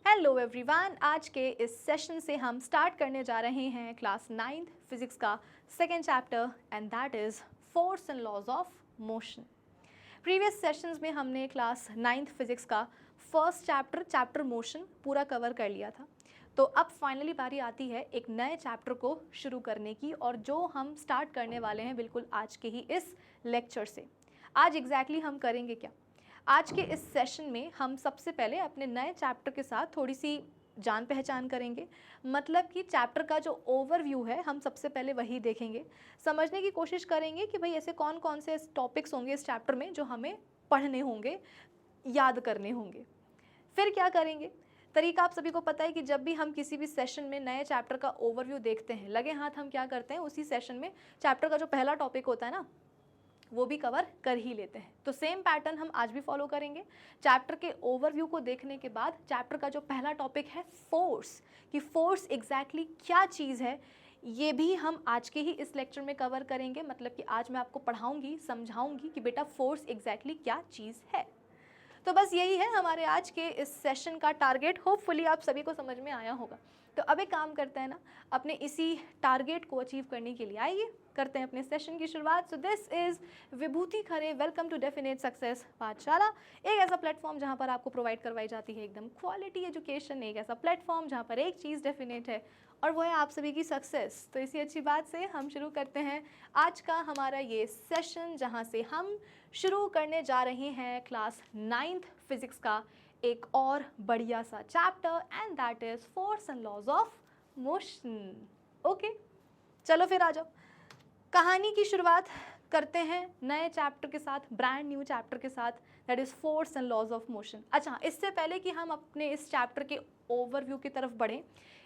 Hello everyone, आज के इस सेशन से हम स्टार्ट करने जा रहे हैं क्लास 9th फिजिक्स का second chapter and that is force and laws of motion. Previous sessions में हमने क्लास 9th फिजिक्स का फर्स्ट चैप्टर मोशन पूरा कवर कर लिया था। तो अब फाइनली बारी आती है एक नए चैप्टर को शुरू करने की, और जो हम स्टार्ट करने वाले हैं बिल्कुल आज के ही इस लेक्चर से। आज एग्जैक्टली हम करेंगे क्या? आज के इस सेशन में हम सबसे पहले अपने नए चैप्टर के साथ थोड़ी सी जान पहचान करेंगे। मतलब कि चैप्टर का जो ओवरव्यू है हम सबसे पहले वही देखेंगे, समझने की कोशिश करेंगे कि भाई ऐसे कौन कौन से टॉपिक्स होंगे इस चैप्टर में जो हमें पढ़ने होंगे, याद करने होंगे। फिर क्या करेंगे? तरीका आप सभी को पता है कि जब भी हम किसी भी सेशन में नए चैप्टर का ओवरव्यू देखते हैं, लगे हाथ हम क्या करते हैं, उसी सेशन में चैप्टर का जो पहला टॉपिक होता है ना वो भी कवर कर ही लेते हैं। तो सेम पैटर्न हम आज भी फॉलो करेंगे। चैप्टर के ओवरव्यू को देखने के बाद चैप्टर का जो पहला टॉपिक है फोर्स, कि फोर्स एग्जैक्टली क्या चीज़ है, ये भी हम आज के ही इस लेक्चर में कवर करेंगे। मतलब कि आज मैं आपको पढ़ाऊंगी, समझाऊंगी कि बेटा फोर्स एग्जैक्टली क्या चीज़ है। तो बस यही है हमारे आज के इस सेशन का टारगेट। होपफुली आप सभी को समझ में आया होगा। तो अब एक काम करते हैं ना, अपने इसी टारगेट को अचीव करने के लिए आइए करते हैं अपने सेशन की शुरुआत। So this is Vibhuti Khare, welcome to definite success Pathshala, एक ऐसा प्लेटफॉर्म जहाँ पर आपको प्रोवाइड करवाई जाती है एकदम क्वालिटी एजुकेशन। एक ऐसा प्लेटफॉर्म जहाँ पर एक चीज़ डेफिनेट है और वो है आप सभी की सक्सेस। तो इसी अच्छी बात से हम शुरू करते हैं आज का हमारा ये सेशन, जहाँ से हम शुरू करने जा रहे हैं क्लास 9th फिजिक्स का एक और बढ़िया सा chapter and that is force and laws of motion. Okay, चलो फिर आ जाओ, कहानी की शुरुआत करते हैं नए चैप्टर के साथ, ब्रांड न्यू चैप्टर के साथ, that is force and laws of motion. अच्छा, इससे पहले कि हम अपने इस चैप्टर के ओवरव्यू की तरफ बढ़ें,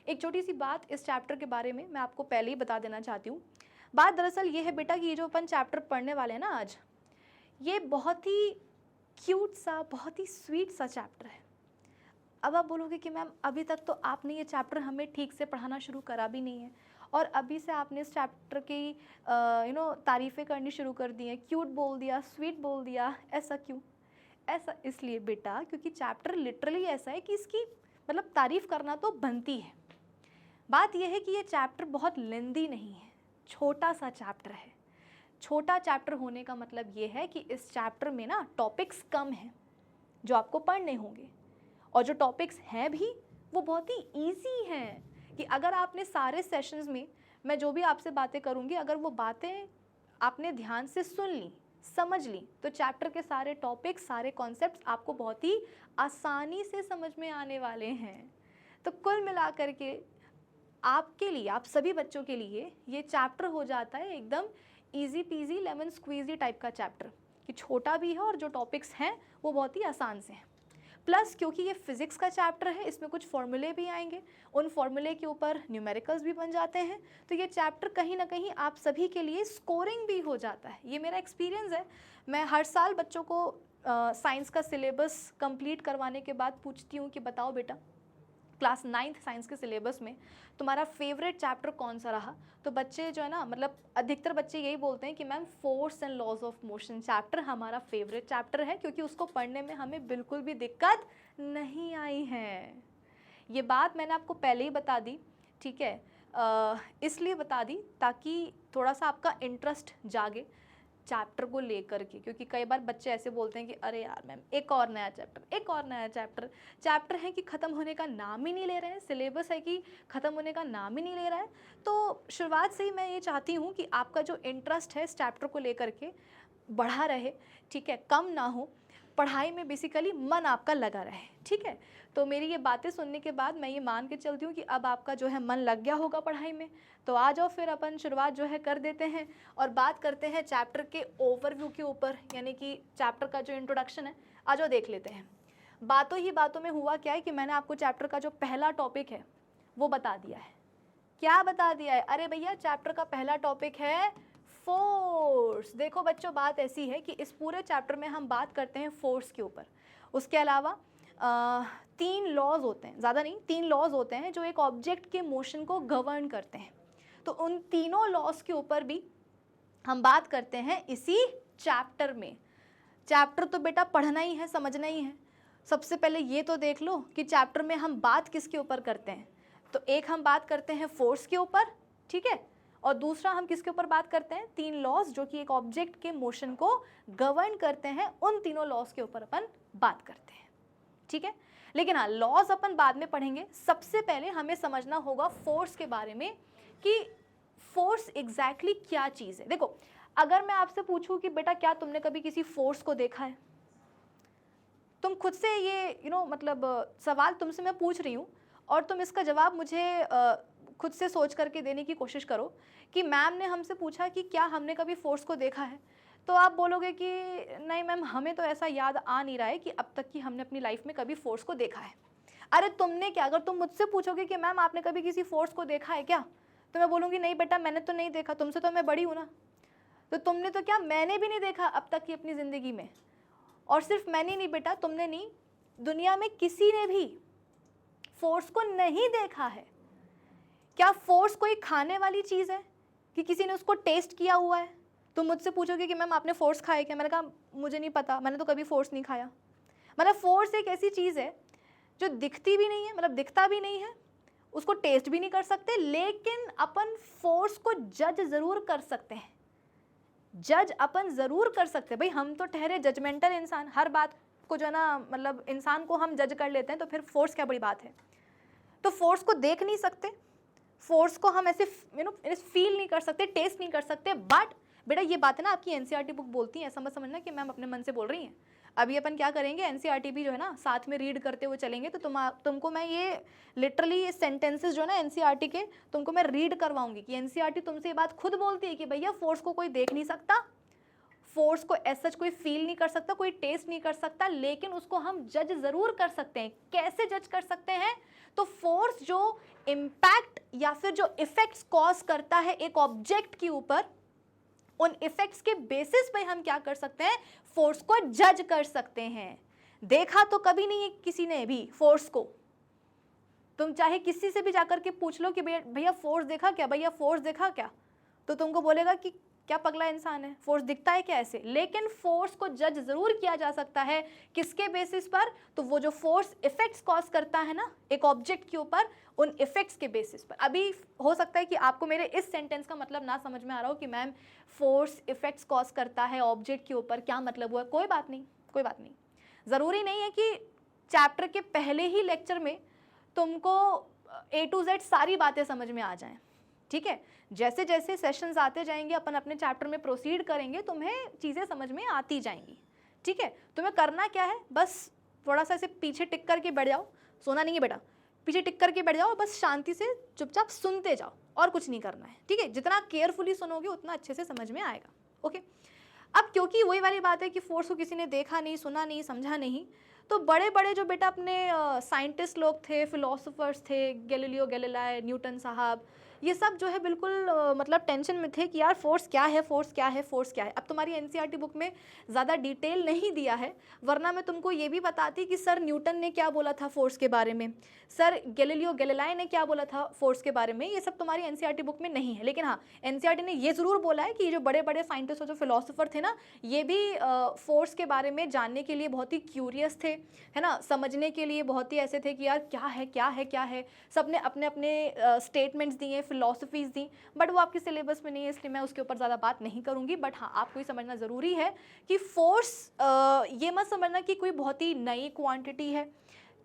एक छोटी सी बात इस चैप्टर के बारे में मैं आपको पहले ही बता देना चाहती हूँ। बात दरअसल ये है बेटा कि ये जो अपन चैप्टर पढ़ने वाले हैं ना आज, ये बहुत ही क्यूट सा, बहुत ही स्वीट सा चैप्टर है। अब आप बोलोगे कि मैम अभी तक तो आपने ये चैप्टर हमें ठीक से पढ़ाना शुरू करा भी नहीं है और अभी से आपने इस चैप्टर की तारीफ़ें करनी शुरू कर दी हैं, क्यूट बोल दिया, स्वीट बोल दिया, ऐसा क्यों? ऐसा इसलिए बेटा क्योंकि चैप्टर लिटरली ऐसा है कि इसकी मतलब तारीफ़ करना तो बनती है। बात यह है कि ये चैप्टर बहुत लेंदी नहीं है, छोटा सा चैप्टर है। छोटा चैप्टर होने का मतलब ये है कि इस चैप्टर में ना टॉपिक्स कम हैं जो आपको पढ़ने होंगे, और जो टॉपिक्स हैं भी वो बहुत ही ईजी हैं कि अगर आपने सारे सेशंस में मैं जो भी आपसे बातें करूँगी, अगर वो बातें आपने ध्यान से सुन ली, समझ ली, तो चैप्टर के सारे टॉपिक्स, सारे कॉन्सेप्ट्स आपको बहुत ही आसानी से समझ में आने वाले हैं। तो कुल मिलाकर के आपके लिए, आप सभी बच्चों के लिए ये चैप्टर हो जाता है एकदम easy peasy lemon squeezy type का चैप्टर, कि छोटा भी है और जो टॉपिक्स हैं वो बहुत ही आसान से हैं। प्लस क्योंकि ये फिज़िक्स का चैप्टर है, इसमें कुछ फॉर्मूले भी आएंगे, उन फॉर्मूले के ऊपर न्यूमेरिकल्स भी बन जाते हैं। तो ये चैप्टर कहीं ना कहीं आप सभी के लिए स्कोरिंग भी हो जाता है। ये मेरा एक्सपीरियंस है। मैं हर साल बच्चों को साइंस का सिलेबस कंप्लीट करवाने के बाद पूछती हूँ कि बताओ बेटा क्लास 9th साइंस के सिलेबस में तुम्हारा फेवरेट चैप्टर कौन सा रहा? तो बच्चे जो है ना, मतलब अधिकतर बच्चे यही बोलते हैं कि ma'am force and laws of motion chapter हमारा फेवरेट चैप्टर है, क्योंकि उसको पढ़ने में हमें बिल्कुल भी दिक्कत नहीं आई है। ये बात मैंने आपको पहले ही बता दी, ठीक है? इसलिए बता दी ताकि थोड़ा सा आपका इंटरेस्ट जागे चैप्टर को लेकर के, क्योंकि कई बार बच्चे ऐसे बोलते हैं कि अरे यार मैम एक और नया चैप्टर, एक और नया चैप्टर है कि ख़त्म होने का नाम ही नहीं ले रहे हैं, सिलेबस है कि ख़त्म होने का नाम ही नहीं ले रहा है। तो शुरुआत से ही मैं ये चाहती हूँ कि आपका जो इंटरेस्ट है इस चैप्टर को लेकर के बढ़ा रहे, ठीक है, कम ना हो, पढ़ाई में बेसिकली मन आपका लगा रहे, ठीक है। तो मेरी ये बातें सुनने के बाद मैं ये मान के चलती हूँ कि अब आपका जो है मन लग गया होगा पढ़ाई में। तो आ जाओ फिर अपन शुरुआत जो है कर देते हैं और बात करते हैं चैप्टर के ओवरव्यू के ऊपर, यानी कि चैप्टर का जो इंट्रोडक्शन है। आ जाओ देख लेते हैं। बातों ही बातों में हुआ क्या है कि मैंने आपको चैप्टर का जो पहला टॉपिक है वो बता दिया है। क्या बता दिया है? अरे भैया चैप्टर का पहला टॉपिक है फोर्स। देखो बच्चों, बात ऐसी है कि इस पूरे चैप्टर में हम बात करते हैं फोर्स के ऊपर। उसके अलावा 3 लॉज होते हैं, ज़्यादा नहीं, 3 लॉज होते हैं जो एक ऑब्जेक्ट के मोशन को गवर्न करते हैं। तो उन तीनों लॉज के ऊपर भी हम बात करते हैं इसी चैप्टर में। चैप्टर तो बेटा पढ़ना ही है, समझना ही है। सबसे पहले ये तो देख लो कि चैप्टर में हम बात किसके ऊपर करते हैं। तो एक हम बात करते हैं फोर्स के ऊपर, ठीक है, और दूसरा हम किसके ऊपर बात करते हैं, 3 लॉज जो कि एक ऑब्जेक्ट के मोशन को गवर्न करते हैं, उन तीनों लॉज के ऊपर अपन बात करते हैं, ठीक है। लेकिन हाँ, लॉज अपन बाद में पढ़ेंगे। सबसे पहले हमें समझना होगा फोर्स के बारे में कि फोर्स एग्जैक्टली क्या चीज़ है। देखो, अगर मैं आपसे पूछूं कि बेटा क्या तुमने कभी किसी फोर्स को देखा है, तुम खुद से ये मतलब सवाल तुमसे मैं पूछ रही हूँ और तुम इसका जवाब मुझे खुद से सोच करके देने की कोशिश करो कि मैम ने हमसे पूछा कि क्या हमने कभी फोर्स को देखा है, तो आप बोलोगे कि नहीं मैम, हमें तो ऐसा याद आ नहीं रहा है कि अब तक कि हमने अपनी लाइफ में कभी फोर्स को देखा है। अरे तुमने क्या, अगर तुम मुझसे पूछोगे कि मैम आपने कभी किसी फोर्स को देखा है क्या, तो मैं बोलूँगी नहीं बेटा मैंने तो नहीं देखा, तुमसे तो मैं बड़ी हूँ ना। तो तुमने तो क्या, मैंने भी नहीं देखा अब तक की अपनी ज़िंदगी में। और सिर्फ मैंने नहीं बेटा, तुमने नहीं, दुनिया में किसी ने भी फोर्स को नहीं देखा है। क्या फोर्स कोई खाने वाली चीज़ है कि किसी ने उसको टेस्ट किया हुआ है? तुम मुझसे पूछोगे कि मैम आपने फोर्स खाया क्या, मैंने कहा मुझे नहीं पता, मैंने तो कभी फोर्स नहीं खाया। मतलब फोर्स एक ऐसी चीज़ है जो दिखती भी नहीं है, मतलब दिखता भी नहीं है, उसको टेस्ट भी नहीं कर सकते, लेकिन अपन फोर्स को जज ज़रूर कर सकते हैं। जज अपन ज़रूर कर सकते हैं भाई, हम तो ठहरे जजमेंटल इंसान, हर बात को जो ना मतलब इंसान को हम जज कर लेते हैं, तो फिर फोर्स क्या बड़ी बात है। तो फोर्स को देख नहीं सकते, फोर्स को हम ऐसे फील नहीं कर सकते, टेस्ट नहीं कर सकते। बट बेटा ये बात है ना आपकी एनसीईआरटी बुक बोलती है, ऐसा मत समझना कि मैम अपने मन से बोल रही हैं। अभी अपन क्या करेंगे, एनसीईआरटी भी जो है ना साथ में रीड करते हुए चलेंगे, तो तुमको मैं ये लिटरली ये सेंटेंसेस जो है ना एनसीईआरटी के, तुमको मैं रीड करवाऊंगी कि एनसीईआरटी तुमसे ये बात खुद बोलती है कि भैया फोर्स को कोई देख नहीं सकता, फोर्स को एज सच कोई फील नहीं कर सकता, कोई टेस्ट नहीं कर सकता, लेकिन उसको हम जज ज़रूर कर सकते हैं। कैसे जज कर सकते हैं? तो फोर्स जो इम्पैक्ट या फिर जो इफेक्ट्स कॉज करता है एक ऑब्जेक्ट के ऊपर, उन इफेक्ट्स के बेसिस पे हम क्या कर सकते हैं, फोर्स को जज कर सकते हैं। देखा तो कभी नहीं है किसी ने भी फोर्स को। तुम चाहे किसी से भी जाकर के पूछ लो कि भैया फोर्स देखा क्या, भैया फोर्स देखा क्या, तो तुमको बोलेगा कि क्या पगला इंसान है, फोर्स दिखता है क्या ऐसे। लेकिन फोर्स को जज जरूर किया जा सकता है, किसके बेसिस पर, तो वो जो फोर्स इफेक्ट्स कॉज करता है ना एक ऑब्जेक्ट के ऊपर, उन इफेक्ट्स के बेसिस पर। अभी हो सकता है कि आपको मेरे इस सेंटेंस का मतलब ना समझ में आ रहा हो कि मैम फोर्स इफेक्ट्स कॉज करता है ऑब्जेक्ट के ऊपर, क्या मतलब हुआ। कोई बात नहीं, कोई बात नहीं, ज़रूरी नहीं है कि चैप्टर के पहले ही लेक्चर में तुमको A to Z सारी बातें समझ में आ जाएं, ठीक है। जैसे जैसे सेशंस आते जाएंगे, अपन अपने चैप्टर में प्रोसीड करेंगे, तुम्हें चीज़ें समझ में आती जाएंगी, ठीक है। तुम्हें करना क्या है, बस थोड़ा सा ऐसे पीछे टिक करके बैठ जाओ, सोना नहीं है बेटा, पीछे टिक करके बैठ जाओ, बस शांति से चुपचाप सुनते जाओ, और कुछ नहीं करना है, ठीक है। जितना केयरफुली सुनोगे उतना अच्छे से समझ में आएगा, ओके। अब क्योंकि वही वाली बात है कि फोर्स को किसी ने देखा नहीं, सुना नहीं, समझा नहीं, तो बड़े बड़े जो बेटा अपने साइंटिस्ट लोग थे, फिलोसोफर्स थे, गैलीलियो गैलीलाई, न्यूटन साहब, ये सब जो है बिल्कुल मतलब टेंशन में थे कि यार फोर्स क्या है, फोर्स क्या है, फोर्स क्या है। अब तुम्हारी एनसीईआरटी बुक में ज़्यादा डिटेल नहीं दिया है, वरना मैं तुमको ये भी बताती कि सर न्यूटन ने क्या बोला था फोर्स के बारे में, सर गैलीलियो गैलीलाई ने क्या बोला था फोर्स के बारे में। ये सब तुम्हारी एनसीईआरटी बुक में नहीं है। लेकिन हाँ, एनसीईआरटी ने ये ज़रूर बोला है कि जो बड़े बड़े साइंटिस्ट और जो फिलोसोफर थे ना, ये भी फोर्स के बारे में जानने के लिए बहुत ही क्यूरियस थे, है ना, समझने के लिए बहुत ही ऐसे थे कि यार क्या है, क्या है, क्या है। सब ने अपने अपने स्टेटमेंट्स दिए, फिलॉसफीज़ दी, बट वो आपके सिलेबस में नहीं है, इसलिए मैं उसके ऊपर ज़्यादा बात नहीं करूँगी। बट हाँ, आपको ये समझना ज़रूरी है कि फोर्स ये मत समझना कि कोई बहुत ही नई क्वांटिटी है,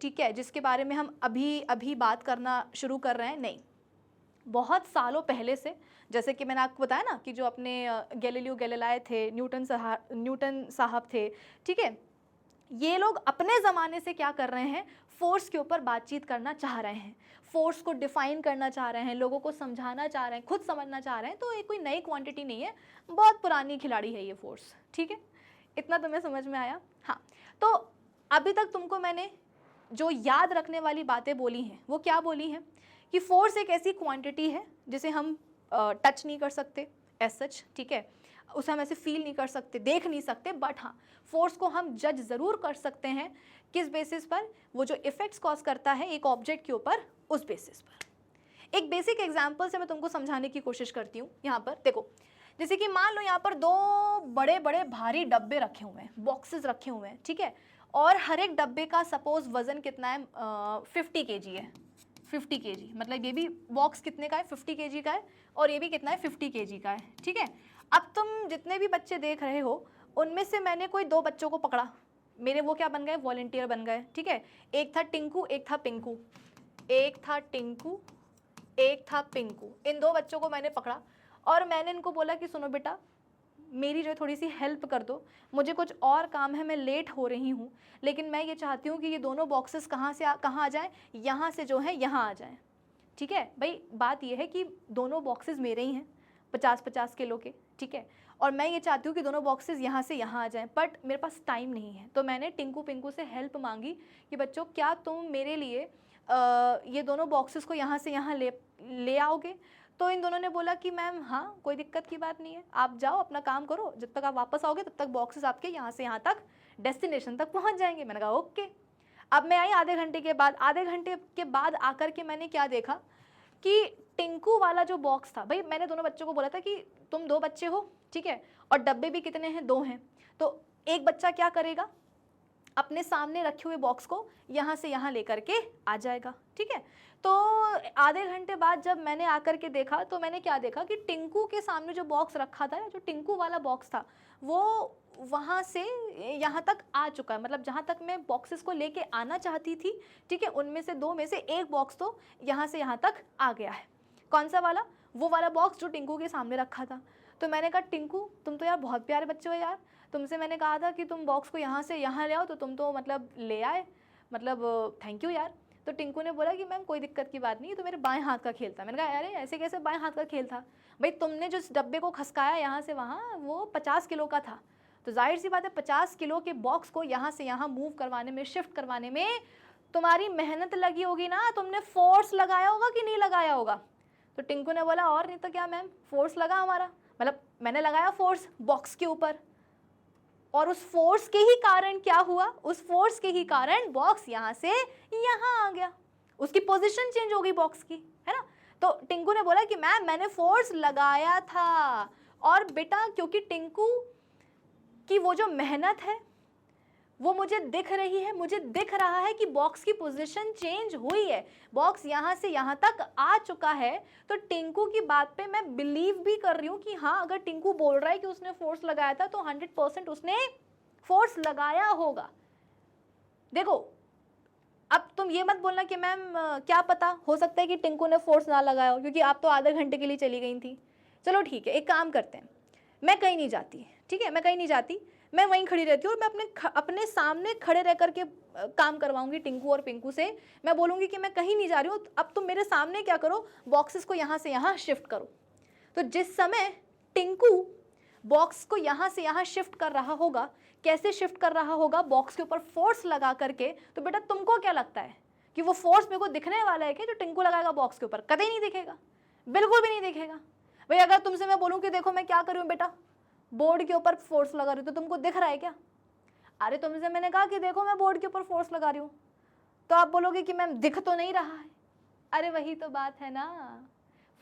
ठीक है, जिसके बारे में हम अभी अभी बात करना शुरू कर रहे हैं, नहीं। बहुत सालों पहले से, जैसे कि मैंने आपको बताया ना कि जो अपने गैलीलियो गैलीलाई थे, न्यूटन साहब थे, ठीक है, ये लोग अपने ज़माने से क्या कर रहे हैं, फोर्स के ऊपर बातचीत करना चाह रहे हैं, फोर्स को डिफाइन करना चाह रहे हैं, लोगों को समझाना चाह रहे हैं, खुद समझना चाह रहे हैं। तो ये कोई नई क्वांटिटी नहीं है, बहुत पुरानी खिलाड़ी है ये फोर्स, ठीक है। इतना तुम्हें समझ में आया। हाँ, तो अभी तक तुमको मैंने जो याद रखने वाली बातें बोली हैं वो क्या बोली हैं कि फोर्स एक ऐसी क्वांटिटी है जिसे हम टच नहीं कर सकते एज सच, ठीक है, उसे हम ऐसे फील नहीं कर सकते, देख नहीं सकते, बट हाँ फोर्स को हम जज ज़रूर कर सकते हैं। किस बेसिस पर, वो जो इफेक्ट्स कॉज करता है एक ऑब्जेक्ट के ऊपर, उस बेसिस पर। एक बेसिक एग्जांपल से मैं तुमको समझाने की कोशिश करती हूँ। यहाँ पर देखो, जैसे कि मान लो यहाँ पर दो बड़े बड़े भारी डब्बे रखे हुए हैं, बॉक्सेस रखे हुए हैं, ठीक है, और हर एक डब्बे का सपोज वजन कितना है, 50 kg है, 50 kg, मतलब ये भी बॉक्स कितने का है, 50 kg का है, और ये भी कितना है, 50 kg का है, ठीक है। अब तुम जितने भी बच्चे देख रहे हो उनमें से मैंने कोई 2 बच्चों को पकड़ा, मेरे वो क्या बन गए, वॉलंटियर बन गए, ठीक है। एक था टिंकू, एक था पिंकू, एक था टिंकू, एक था पिंकू, इन 2 बच्चों को मैंने पकड़ा और मैंने इनको बोला कि सुनो बेटा, मेरी जो थोड़ी सी हेल्प कर दो, मुझे कुछ और काम है, मैं लेट हो रही हूँ, लेकिन मैं ये चाहती हूँ कि ये दोनों बॉक्सेस कहाँ आ जाएँ, यहाँ से जो है यहाँ आ जाएँ, ठीक है। भाई बात ये है कि दोनों बॉक्सेस मेरे ही हैं, 50-50 किलो के, ठीक है, और मैं ये चाहती हूँ कि दोनों बॉक्सेस यहाँ से यहाँ आ जाएँ, बट मेरे पास टाइम नहीं है। तो मैंने टिंकू पिंकू से हेल्प मांगी कि बच्चों क्या तुम मेरे लिए ये दोनों बॉक्सेस को यहाँ से यहाँ ले आओगे। तो इन दोनों ने बोला कि मैम हाँ, कोई दिक्कत की बात नहीं है, आप जाओ अपना काम करो, जब तक आप वापस आओगे तब तक बॉक्सेस आपके यहाँ से यहाँ तक डेस्टिनेशन तक पहुँच जाएंगे। मैंने कहा ओके। अब मैं आई आधे घंटे के बाद आकर के मैंने क्या देखा कि टिंकू वाला जो बॉक्स था, भाई मैंने दोनों बच्चों को बोला था कि तुम 2 बच्चे हो, ठीक है, और डब्बे भी कितने हैं, 2 हैं, तो एक बच्चा क्या करेगा, अपने सामने रखे हुए बॉक्स को यहाँ से यहाँ लेकर के आ जाएगा, ठीक है। तो आधे घंटे बाद जब मैंने आकर के देखा तो मैंने क्या देखा कि टिंकू के सामने जो बॉक्स रखा था, जो टिंकू वाला बॉक्स था, वो वहाँ से यहाँ तक आ चुका है, मतलब जहाँ तक मैं बॉक्सेस को लेके आना चाहती थी, ठीक है, उनमें से 2 में से एक बॉक्स तो यहाँ से यहाँ तक आ गया है। कौन सा वाला, वो वाला बॉक्स जो टिंकू के सामने रखा था। तो मैंने कहा टिंकू तुम तो यार बहुत प्यारे बच्चे हो यार, तुमसे मैंने कहा था कि तुम बॉक्स को यहाँ से यहाँ ले आओ, तो तुम तो मतलब ले आए, मतलब थैंक यू यार। तो टिंकू ने बोला कि मैम कोई दिक्कत की बात नहीं, तो मेरे बाएं हाथ का खेल था। मैंने कहा अरे ऐसे कैसे बाएं हाथ का खेल था, भाई तुमने जो डब्बे को खसकाया यहाँ से वहाँ, वो 50 किलो का था, तो जाहिर सी बात है 50 किलो के बॉक्स को यहाँ से यहाँ मूव करवाने में, शिफ्ट करवाने में तुम्हारी मेहनत लगी होगी ना, तुमने फोर्स लगाया होगा कि नहीं लगाया होगा। तो टिंकू ने बोला और नहीं तो क्या मैम, फोर्स लगा हमारा, मतलब मैंने लगाया फोर्स बॉक्स के ऊपर, और उस फोर्स के ही कारण क्या हुआ, उस फोर्स के ही कारण बॉक्स यहाँ से यहाँ आ गया, उसकी पोजीशन चेंज हो गई बॉक्स की, है ना। तो टिंकू ने बोला कि मैम मैंने फोर्स लगाया था, और बेटा क्योंकि टिंकू की वो जो मेहनत है वो मुझे दिख रही है, मुझे दिख रहा है कि बॉक्स की पोजीशन चेंज हुई है, बॉक्स यहाँ से यहाँ तक आ चुका है, तो टिंकू की बात पे मैं बिलीव भी कर रही हूँ कि हाँ, अगर टिंकू बोल रहा है कि उसने फोर्स लगाया था तो 100% उसने फोर्स लगाया होगा। देखो अब तुम ये मत बोलना कि मैम क्या पता, हो सकता है कि टिंकू ने फोर्स ना लगाया हो, क्योंकि आप तो आधे घंटे के लिए चली गई थी। चलो ठीक है, एक काम करते हैं, मैं कहीं नहीं जाती, ठीक है, मैं कहीं नहीं जाती, मैं वहीं खड़ी रहती हूँ और मैं अपने सामने खड़े रह करके काम करवाऊंगी टिंकू और पिंकू से। मैं बोलूँगी कि मैं कहीं नहीं जा रही हूँ, अब तुम मेरे सामने क्या करो, बॉक्सेस को यहाँ से यहाँ शिफ्ट करो। तो जिस समय टिंकू बॉक्स को यहाँ से यहाँ शिफ्ट कर रहा होगा, कैसे शिफ्ट कर रहा होगा, बॉक्स के ऊपर फोर्स लगा करके, तो बेटा तुमको क्या लगता है कि वो फोर्स मेरे को दिखने वाला है कि जो टिंकू लगाएगा बॉक्स के ऊपर? कभी नहीं दिखेगा, बिल्कुल भी नहीं दिखेगा। भाई अगर तुमसे मैं बोलूँ कि देखो मैं क्या कर रही हूँ बेटा, बोर्ड के ऊपर फोर्स लगा रही हूँ, तो तुमको दिख रहा है क्या? अरे तुमसे मैंने कहा कि देखो मैं बोर्ड के ऊपर फोर्स लगा रही हूँ, तो आप बोलोगे कि मैम दिख तो नहीं रहा है। अरे वही तो बात है ना,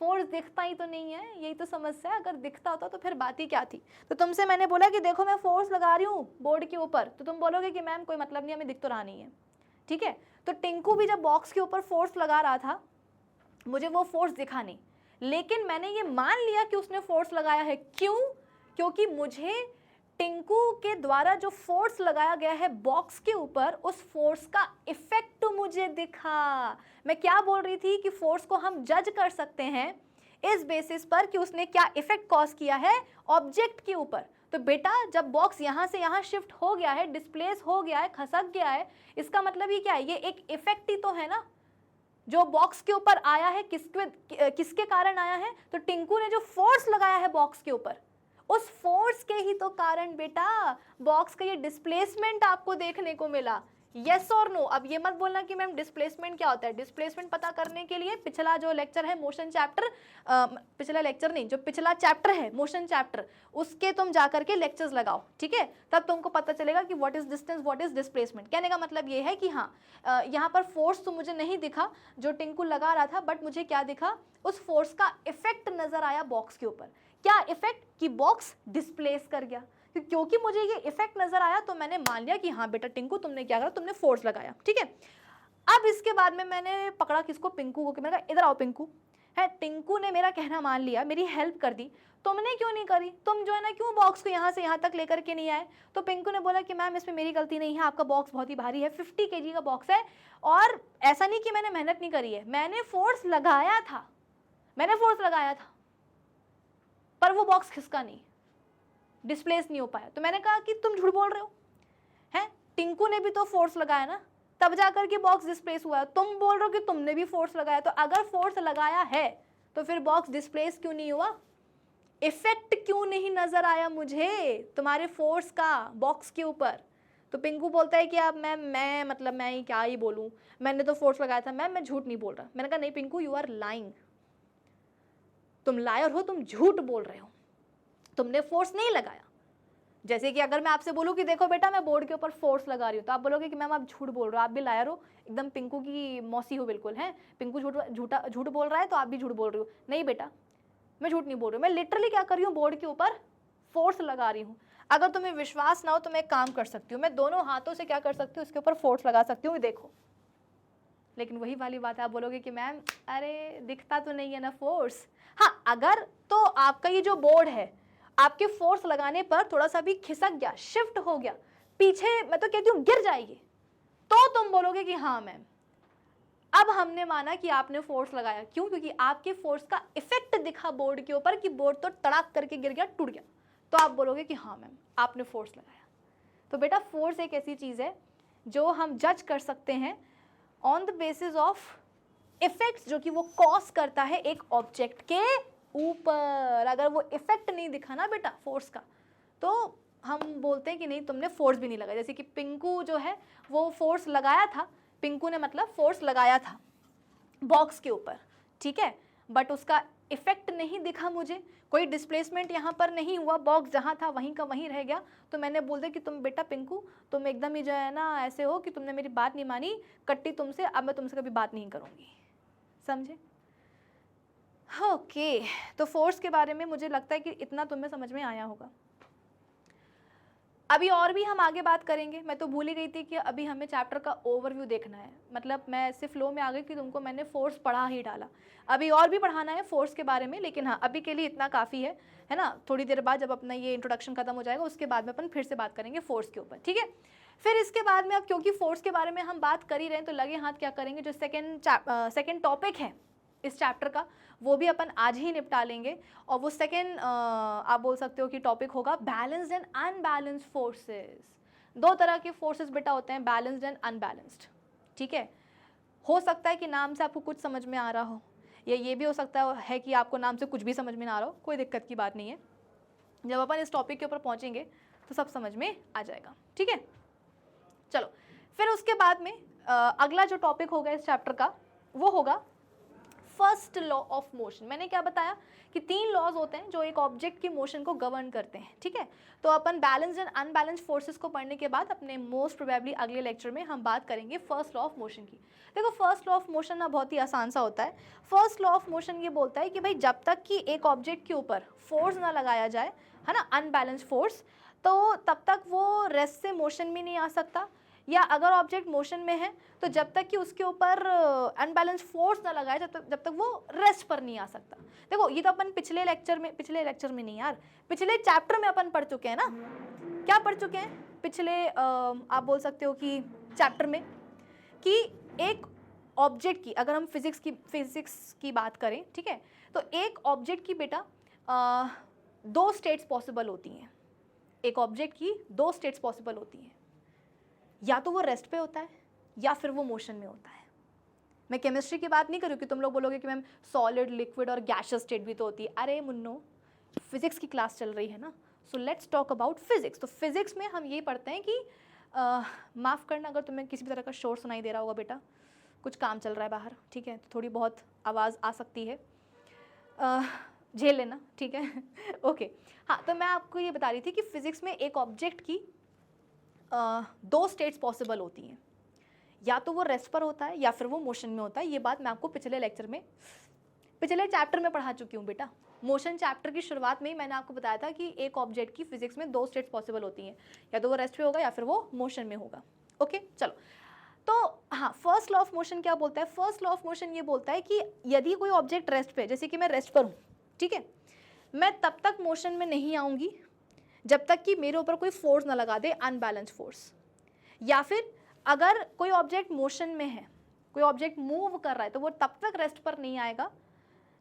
फोर्स दिखता ही तो नहीं है, यही तो समस्या है। अगर दिखता होता तो फिर बात ही क्या थी। तो तुमसे मैंने बोला कि देखो मैं फोर्स लगा रही हूँ बोर्ड के ऊपर, तो तुम बोलोगे कि मैम कोई मतलब नहीं, हमें दिख तो रहा नहीं है, ठीक है। तो टिंकू भी जब बॉक्स के ऊपर फोर्स लगा रहा था, मुझे वो फोर्स दिखा नहीं, लेकिन मैंने ये मान लिया कि उसने फोर्स लगाया है। क्यों? क्योंकि मुझे टिंकू के द्वारा जो फोर्स लगाया गया है बॉक्स के ऊपर, उस फोर्स का इफेक्ट तो मुझे दिखा। मैं क्या बोल रही थी कि फोर्स को हम जज कर सकते हैं इस बेसिस पर कि उसने क्या इफेक्ट कॉज किया है ऑब्जेक्ट के ऊपर। तो बेटा जब बॉक्स यहाँ से यहाँ शिफ्ट हो गया है, डिस्प्लेस हो गया है, खसक गया है, इसका मतलब ये क्या है, ये एक इफेक्ट ही तो है ना जो बॉक्स के ऊपर आया है। किसके कारण आया है? तो टिंकू ने जो फोर्स लगाया है बॉक्स के ऊपर, उस फोर्स के ही तो कारण बेटा बॉक्स का ये डिस्प्लेसमेंट आपको देखने को मिला। यस और नो? अब ये मत बोलना कि मैम डिस्प्लेसमेंट क्या होता है। डिस्प्लेसमेंट पता करने के लिए पिछला जो लेक्चर है मोशन चैप्टर, पिछला लेक्चर नहीं, जो पिछला चैप्टर है मोशन चैप्टर, उसके तुम जाकर के लेक्चर्स लगाओ, ठीक है, तब तुमको पता चलेगा कि what is distance, what is displacement. कहने का मतलब ये है कि हाँ, यहाँ पर फोर्स तो मुझे नहीं दिखा जो टिंकू लगा रहा था, बट मुझे क्या दिखा, उस फोर्स का इफेक्ट नजर आया बॉक्स के ऊपर। क्या इफेक्ट? कि बॉक्स डिस्प्लेस कर गया। क्योंकि मुझे ये इफेक्ट नजर आया तो मैंने मान लिया कि हाँ बेटा टिंकू तुमने क्या करा, तुमने फोर्स लगाया, ठीक है। अब इसके बाद में मैंने पकड़ा किसको, पिंकू को, कि मैंने कहा इधर आओ पिंकू, है टिंकू ने मेरा कहना मान लिया, मेरी हेल्प कर दी, तुमने क्यों नहीं करी, तुम जो है ना क्यों बॉक्स को यहाँ से यहाँ तक लेकर के नहीं आए। तो पिंकू ने बोला कि मैम इसमें मेरी गलती नहीं है, आपका बॉक्स बहुत ही भारी है, 50 kg का बॉक्स है, और ऐसा नहीं कि मैंने मेहनत नहीं करी है, मैंने फोर्स लगाया था, मैंने फोर्स लगाया था, पर वो बॉक्स खिसका नहीं, डिस्प्लेस नहीं हो पाया। तो मैंने कहा कि तुम झूठ बोल रहे हो, हैं टिंकू ने भी तो फोर्स लगाया ना, तब जाकर के बॉक्स डिस्प्लेस हुआ है, तुम बोल रहे हो कि तुमने भी फोर्स लगाया, तो अगर फोर्स लगाया है तो फिर बॉक्स डिस्प्लेस क्यों नहीं हुआ, इफेक्ट क्यों नहीं नजर आया मुझे तुम्हारे फोर्स का बॉक्स के ऊपर। तो पिंकू बोलता है कि अब मैं मतलब मैं ही क्या ही बोलूं, मैंने तो फोर्स लगाया था, मैं झूठ नहीं बोल रहा। मैंने कहा नहीं पिंकू, यू आर लाइंग, तुम लायर हो, तुम झूठ बोल रहे हो, तुमने फोर्स नहीं लगाया। जैसे कि अगर मैं आपसे बोलूं कि देखो बेटा मैं बोर्ड के ऊपर फोर्स लगा रही हूँ, तो आप बोलोगे कि मैम आप झूठ बोल रहे हो, आप भी लायर हो, एकदम पिंकू की मौसी हो बिल्कुल, है पिंकू झूठ बोल रहा है तो आप भी झूठ बोल रही हो। नहीं बेटा मैं झूठ नहीं बोल रही हूँ, मैं लिटरली क्या कर रही हूँ, बोर्ड के ऊपर फोर्स लगा रही हूँ। अगर तुम्हें विश्वास ना हो तो मैं काम कर सकती हूँ, मैं दोनों हाथों से क्या कर सकती हूँ, इसके ऊपर फोर्स लगा सकती हूँ, देखो। लेकिन वही वाली बात है, आप बोलोगे कि मैम अरे दिखता तो नहीं है ना फोर्स। हाँ अगर तो आपका ये जो बोर्ड है आपके फोर्स लगाने पर थोड़ा सा भी खिसक गया, शिफ्ट हो गया पीछे, मैं तो कहती हूँ गिर जाएगी, तो तुम बोलोगे कि हाँ मैम अब हमने माना कि आपने फोर्स लगाया। क्यों? क्योंकि आपके फोर्स का इफेक्ट दिखा बोर्ड के ऊपर कि बोर्ड तो तड़ाक करके गिर गया, टूट गया, तो आप बोलोगे कि हाँ मैम आपने फोर्स लगाया। तो बेटा फोर्स एक ऐसी चीज है जो हम जज कर सकते हैं on the basis of effects जो कि वो कॉज करता है एक ऑब्जेक्ट के ऊपर। अगर वो इफेक्ट नहीं दिखा ना बेटा फोर्स का, तो हम बोलते हैं कि नहीं तुमने फोर्स भी नहीं लगाया। जैसे कि पिंकू जो है वो फोर्स लगाया था, पिंकू ने मतलब फोर्स लगाया था बॉक्स के ऊपर, ठीक है, बट उसका इफेक्ट नहीं दिखा मुझे, कोई डिस्प्लेसमेंट यहाँ पर नहीं हुआ, बॉक्स जहाँ था वहीं का वहीं रह गया। तो मैंने बोल दिया कि तुम बेटा पिंकू तुम एकदम ही जो है ना ऐसे हो कि तुमने मेरी बात नहीं मानी, कट्टी तुमसे, अब मैं तुमसे कभी बात नहीं करूँगी, समझे? ओके तो फोर्स के बारे में मुझे लगता है कि इतना तुम्हें समझ में आया होगा। अभी और भी हम आगे बात करेंगे, मैं तो भूल ही गई थी कि अभी हमें चैप्टर का ओवरव्यू देखना है, मतलब मैं ऐसे फ्लो में आ गई कि तुमको मैंने फोर्स पढ़ा ही डाला। अभी और भी पढ़ाना है फोर्स के बारे में, लेकिन हाँ अभी के लिए इतना काफ़ी है ना। थोड़ी देर बाद जब अपना ये इंट्रोडक्शन खत्म हो जाएगा उसके बाद में अपन फिर से बात करेंगे फोर्स के ऊपर, ठीक है। फिर इसके बाद में अब क्योंकि फोर्स के बारे में हम बात कर ही रहे हैं तो लगे हाथ क्या करेंगे, जो सेकेंड टॉपिक है इस चैप्टर का वो भी अपन आज ही निपटा लेंगे। और वो सेकेंड आप बोल सकते हो कि टॉपिक होगा बैलेंस्ड एंड अनबैलेंस्ड फोर्सेस। दो तरह के फोर्सेस बेटा होते हैं, बैलेंस्ड एंड अनबैलेंस्ड, ठीक है। हो सकता है कि नाम से आपको कुछ समझ में आ रहा हो, या ये भी हो सकता है कि आपको नाम से कुछ भी समझ में ना आ रहा हो, कोई दिक्कत की बात नहीं है। जब अपन इस टॉपिक के ऊपर पहुंचेंगे तो सब समझ में आ जाएगा, ठीक है। चलो फिर उसके बाद में अगला जो टॉपिक होगा इस चैप्टर का वो होगा फर्स्ट लॉ ऑफ मोशन। मैंने क्या बताया कि 3 लॉज होते हैं जो एक ऑब्जेक्ट की मोशन को गवर्न करते हैं, ठीक है। तो अपन बैलेंस्ड एंड अनबैलेंस्ड फोर्सेस को पढ़ने के बाद अपने मोस्ट प्रोबेबली अगले लेक्चर में हम बात करेंगे फर्स्ट लॉ ऑफ मोशन की। देखो फर्स्ट लॉ ऑफ मोशन ना बहुत ही आसान सा होता है। फर्स्ट लॉ ऑफ मोशन ये बोलता है कि भाई जब तक कि एक ऑब्जेक्ट के ऊपर फोर्स ना लगाया जाए, है ना, अनबैलेंस्ड फोर्स, तो तब तक वो रेस्ट से मोशन में नहीं आ सकता, या अगर ऑब्जेक्ट मोशन में है तो जब तक कि उसके ऊपर अनबैलेंस फोर्स ना लगाए जब तक वो रेस्ट पर नहीं आ सकता। देखो ये तो अपन पिछले लेक्चर में नहीं यार, पिछले चैप्टर में अपन पढ़ चुके हैं ना। क्या पढ़ चुके हैं पिछले आप बोल सकते हो कि चैप्टर में, कि एक ऑब्जेक्ट की, अगर हम फिजिक्स की बात करें, ठीक है, तो एक ऑब्जेक्ट की बेटा 2 स्टेट्स पॉसिबल होती हैं। एक ऑब्जेक्ट की 2 स्टेट्स पॉसिबल होती हैं, या तो वो रेस्ट पे होता है या फिर वो मोशन में होता है। मैं केमिस्ट्री की बात नहीं करूँ कि तुम लोग बोलोगे कि मैम सॉलिड, लिक्विड और गैसियस स्टेट भी तो होती है। अरे मुन्नो, फिजिक्स की क्लास चल रही है ना, so let's talk about physics. तो फिजिक्स में हम ये पढ़ते हैं कि माफ़ करना अगर तुम्हें किसी भी तरह का शोर सुनाई दे रहा होगा बेटा, कुछ काम चल रहा है बाहर, ठीक है, तो थोड़ी बहुत आवाज़ आ सकती है, झेल लेना, ठीक है। ओके हाँ, तो मैं आपको ये बता रही थी कि फिजिक्स में एक ऑब्जेक्ट की 2 स्टेट्स पॉसिबल होती हैं, या तो वो रेस्ट पर होता है या फिर वो मोशन में होता है। ये बात मैं आपको पिछले लेक्चर में पिछले चैप्टर में पढ़ा चुकी हूँ बेटा। मोशन चैप्टर की शुरुआत में ही मैंने आपको बताया था कि एक ऑब्जेक्ट की फिजिक्स में 2 स्टेट्स पॉसिबल होती हैं, या तो वो रेस्ट में होगा या फिर वो मोशन में होगा। ओके चलो, तो हाँ, फर्स्ट लॉ ऑफ मोशन क्या बोलता है? फर्स्ट लॉ ऑफ मोशन ये बोलता है कि यदि कोई ऑब्जेक्ट रेस्ट पे, जैसे कि मैं रेस्ट पर हूँ, ठीक है, मैं तब तक मोशन में नहीं आऊँगी जब तक कि मेरे ऊपर कोई फोर्स ना लगा दे, अनबैलेंस फोर्स। या फिर अगर कोई ऑब्जेक्ट मोशन में है, कोई ऑब्जेक्ट मूव कर रहा है, तो वो तब तक रेस्ट पर नहीं आएगा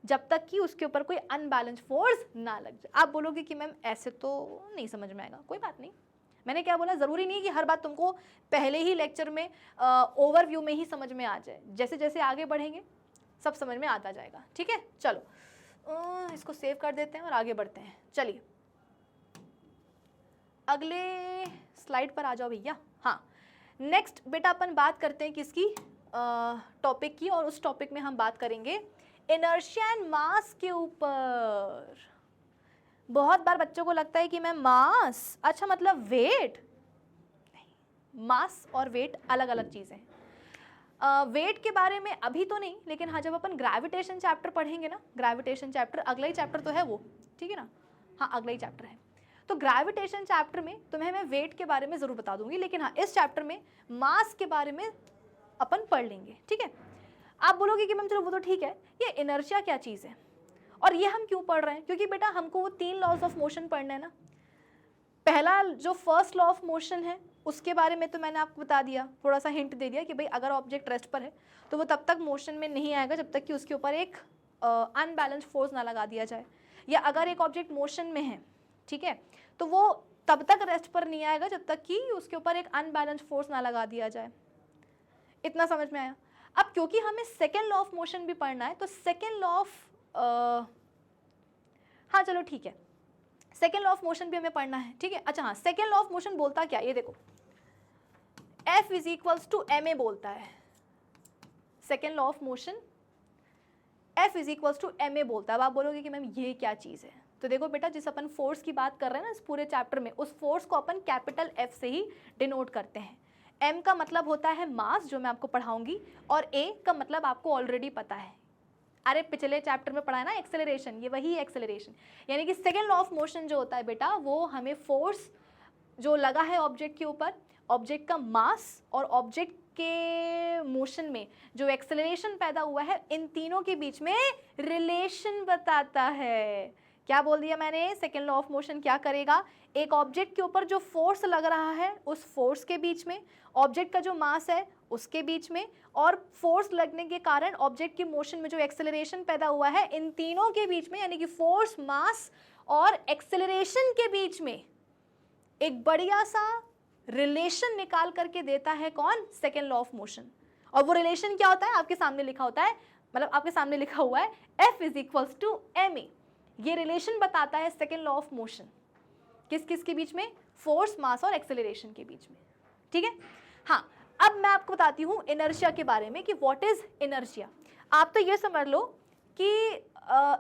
जब तक कि उसके ऊपर कोई अनबैलेंस फोर्स ना लग जाए। आप बोलोगे कि मैम ऐसे तो नहीं समझ में आएगा, कोई बात नहीं। मैंने क्या बोला, ज़रूरी नहीं कि हर बात तुमको पहले ही लेक्चर में ओवरव्यू में ही समझ में आ जाए। जैसे जैसे आगे बढ़ेंगे सब समझ में आता जाएगा, ठीक है। चलो इसको सेव कर देते हैं और आगे बढ़ते हैं। चलिए अगले स्लाइड पर आ जाओ भैया। हाँ, नेक्स्ट बेटा अपन बात करते हैं किसकी, टॉपिक की, और उस टॉपिक में हम बात करेंगे इनर्शिया एंड मास के ऊपर। बहुत बार बच्चों को लगता है कि मैं मास, अच्छा मतलब वेट। नहीं, मास और वेट अलग अलग चीज़ें हैं। वेट के बारे में अभी तो नहीं, लेकिन हाँ जब अपन ग्रेविटेशन चैप्टर पढ़ेंगे ना, ग्रेविटेशन चैप्टर अगला ही चैप्टर तो है वो, ठीक है ना, हाँ अगला ही चैप्टर है, तो ग्रेविटेशन चैप्टर में तुम्हें मैं वेट के बारे में ज़रूर बता दूंगी, लेकिन हाँ इस चैप्टर में मास के बारे में अपन पढ़ लेंगे, ठीक है। आप बोलोगे कि मैम चलो वो तो ठीक है, ये इनर्शिया क्या चीज़ है और ये हम क्यों पढ़ रहे हैं? क्योंकि बेटा हमको वो 3 लॉज ऑफ मोशन पढ़ना है ना। पहला जो फर्स्ट लॉ ऑफ मोशन है उसके बारे में तो मैंने आपको बता दिया, थोड़ा सा हिंट दे दिया कि भाई अगर ऑब्जेक्ट रेस्ट पर है तो वो तब तक मोशन में नहीं आएगा जब तक कि उसके ऊपर एक अनबैलेंस फोर्स ना लगा दिया जाए, या अगर एक ऑब्जेक्ट मोशन में है, ठीक है, तो वो तब तक रेस्ट पर नहीं आएगा जब तक कि उसके ऊपर एक अनबैलेंस फोर्स ना लगा दिया जाए। इतना समझ में आया? अब क्योंकि हमें सेकेंड लॉ ऑफ मोशन भी पढ़ना है, तो सेकेंड लॉ ऑफ हाँ चलो ठीक है, सेकेंड लॉ ऑफ मोशन भी हमें पढ़ना है, ठीक है। अच्छा हाँ, सेकेंड लॉ ऑफ मोशन बोलता क्या, ये देखो, F is equals to ma बोलता है। Second law of motion F is equals to ma बोलता है। अब आप बोलोगे कि मैम ये क्या चीज़ है, तो देखो बेटा जिस अपन फोर्स की बात कर रहे हैं ना इस पूरे चैप्टर में, उस फोर्स को अपन कैपिटल F से ही डिनोट करते हैं। M का मतलब होता है मास, जो मैं आपको पढ़ाऊंगी, और A का मतलब आपको ऑलरेडी पता है, अरे पिछले चैप्टर में पढ़ा है ना, एक्सेलरेशन, ये वही एक्सेलरेशन। यानी कि सेकेंड लॉ ऑफ मोशन जो होता है बेटा, वो हमें फोर्स जो लगा है ऑब्जेक्ट के ऊपर, ऑब्जेक्ट का मास और ऑब्जेक्ट के मोशन में जो एक्सेलरेशन पैदा हुआ है, इन तीनों के बीच में रिलेशन बताता है। क्या बोल दिया मैंने? सेकेंड लॉ ऑफ मोशन क्या करेगा, एक ऑब्जेक्ट के ऊपर जो फोर्स लग रहा है उस फोर्स के बीच में, ऑब्जेक्ट का जो मास है उसके बीच में, और फोर्स लगने के कारण ऑब्जेक्ट के मोशन में जो एक्सेलरेशन पैदा हुआ है, इन तीनों के बीच में, यानी कि फोर्स, मास और एक्सेलरेशन के बीच में एक बढ़िया सा रिलेशन निकाल करके देता है कौन? Second law of motion. और वो रिलेशन क्या होता है? आपके सामने लिखा होता है, मतलब आपके सामने लिखा हुआ है F is equals to ma। ये रिलेशन बताता है सेकेंड लॉ ऑफ मोशन किस किस के बीच में? फोर्स, मास और एक्सेलरेशन के बीच में, ठीक है। हाँ, अब मैं आपको बताती हूँ इनर्शिया के बारे में कि व्हाट इज इनर्शिया। आप तो ये समझ लो कि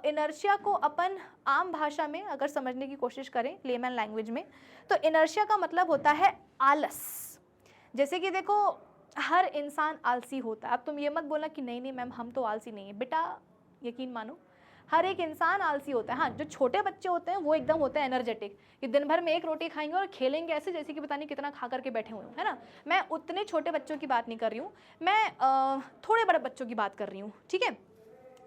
इनर्शिया को अपन आम भाषा में अगर समझने की कोशिश करें, लेमन लैंग्वेज में, तो इनर्शिया का मतलब होता है आलस। जैसे कि देखो हर इंसान आलसी होता है। अब तुम ये मत बोलना कि नहीं नहीं मैम हम तो आलसी नहीं है, बेटा यकीन मानो हर एक इंसान आलसी होता है। हाँ, जो छोटे बच्चे होते हैं वो एकदम होते हैं एनर्जेटिक, कि दिन भर में एक रोटी खाएंगे और खेलेंगे ऐसे जैसे कि पता नहीं कितना खा करके बैठे हुए हैं, है ना। मैं उतने छोटे बच्चों की बात नहीं कर रही हूँ, मैं थोड़े बड़े बच्चों की बात कर रही हूँ, ठीक है।